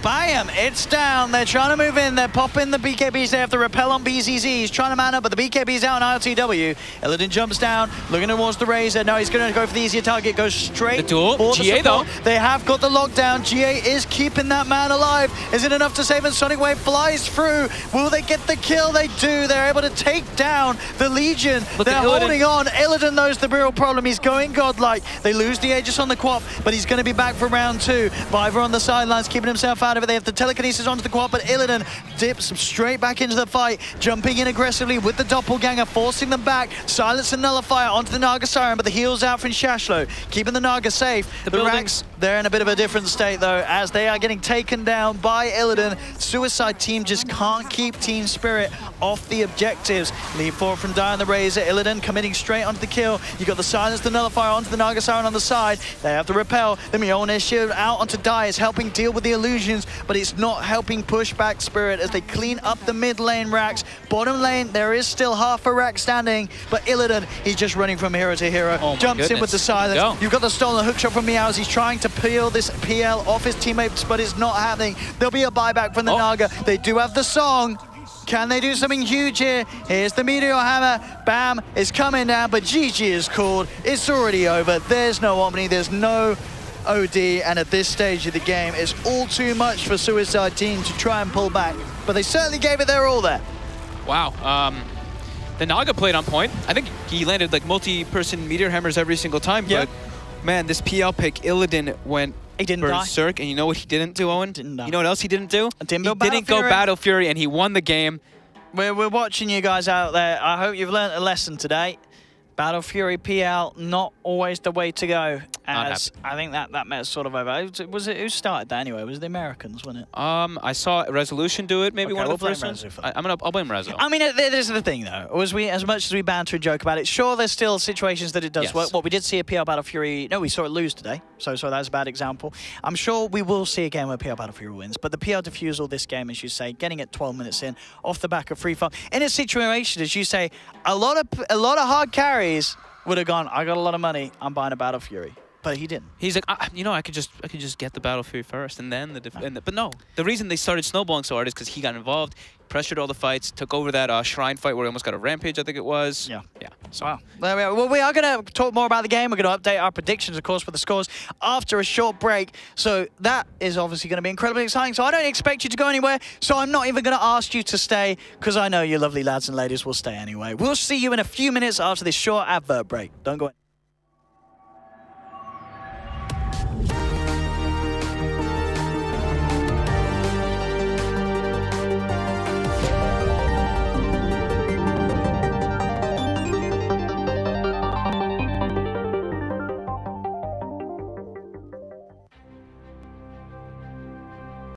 Bam! It's down. They're trying to move in. They're popping the BKBs. They have to repel on BZZ. He's trying to man up, but the BKB's out on RTW. Illidan jumps down, looking towards the Razor. No, he's going to go for the easier target. Goes straight for the GA, though. They have got the lockdown. GA is keeping that man alive. Is it enough to save him? Sonic Wave flies through. Will they get the kill? They do. They're able to take down the Legion. They're holding on. Illidan knows the real problem. He's going godlike. They lose the Aegis on the Quap, but he's going to be back for round 2. Viver on the sidelines, keeping himself out of it. They have the telekinesis onto the quad, but Illidan dips straight back into the fight, jumping in aggressively with the doppelganger, forcing them back. Silence and nullifier onto the Naga Siren, but the heal's out from Shashlo, keeping the Naga safe. The Rax, they're in a bit of a different state though, as they are getting taken down by Illidan. Suicide Team just can't keep Team Spirit off the objectives. Lead forward from Dire and the Razor. Illidan committing straight onto the kill. You got the silence, the nullifier onto the Naga Siren on the side. They have to repel. The Mjolnir shield out onto Dire is helping deal with the illusions, but it's not helping push back Spirit as they clean up the mid lane racks. Bottom lane, there is still half a rack standing, but Illidan, he's just running from hero to hero. Jumps in with the silence. You've got the stolen hookshot from Meows. He's trying to peel this PL off his teammates, but it's not happening. There'll be a buyback from the Naga. They do have the song. Can they do something huge here? Here's the Meteor Hammer. Bam, it's coming down, but GG is called. It's already over. There's no Omni, there's no OD, and at this stage of the game, it's all too much for Suicide Team to try and pull back, but they certainly gave it their all there. Wow. The Naga played on point. I think he landed like multi-person Meteor Hammers every single time, but man, this PL pick, Illidan went berserk, and you know what he didn't do, Owen? You know what else he didn't do? He didn't go Battle Fury, and he won the game. We're watching you guys out there. I hope you've learned a lesson today. Battle Fury PL, not always the way to go. As Not I think that meta's sort of over. Was it who started that anyway? Was it the Americans, wasn't it? I saw Resolution do it. Maybe Okay, one of the we'll first blame ones. Rezo for that. I'll blame Rezo. I mean, this is the thing though. As much as we banter and joke about it, sure, there's still situations that it does Yes. work. What we did see a PL Battle Fury. No, we saw it lose today. So that's a bad example. I'm sure we will see a game where PL Battle Fury wins. But the PL defusal this game, as you say, getting it 12 minutes in, off the back of free farm, in a situation, as you say, a lot of hard carries would have gone, I got a lot of money, I'm buying a Battle Fury. But he didn't. He's like, you know, I could just get the Battle Fury first, and then but no, the reason they started snowballing so hard is because he got involved, pressured all the fights, took over that Shrine fight where he almost got a Rampage, I think it was. Yeah. So. Wow. There we are. Well, we are going to talk more about the game. We're going to update our predictions, of course, for the scores after a short break. So that is obviously going to be incredibly exciting. So I don't expect you to go anywhere. So I'm not even going to ask you to stay because I know you lovely lads and ladies will stay anyway. We'll see you in a few minutes after this short advert break. Don't go in.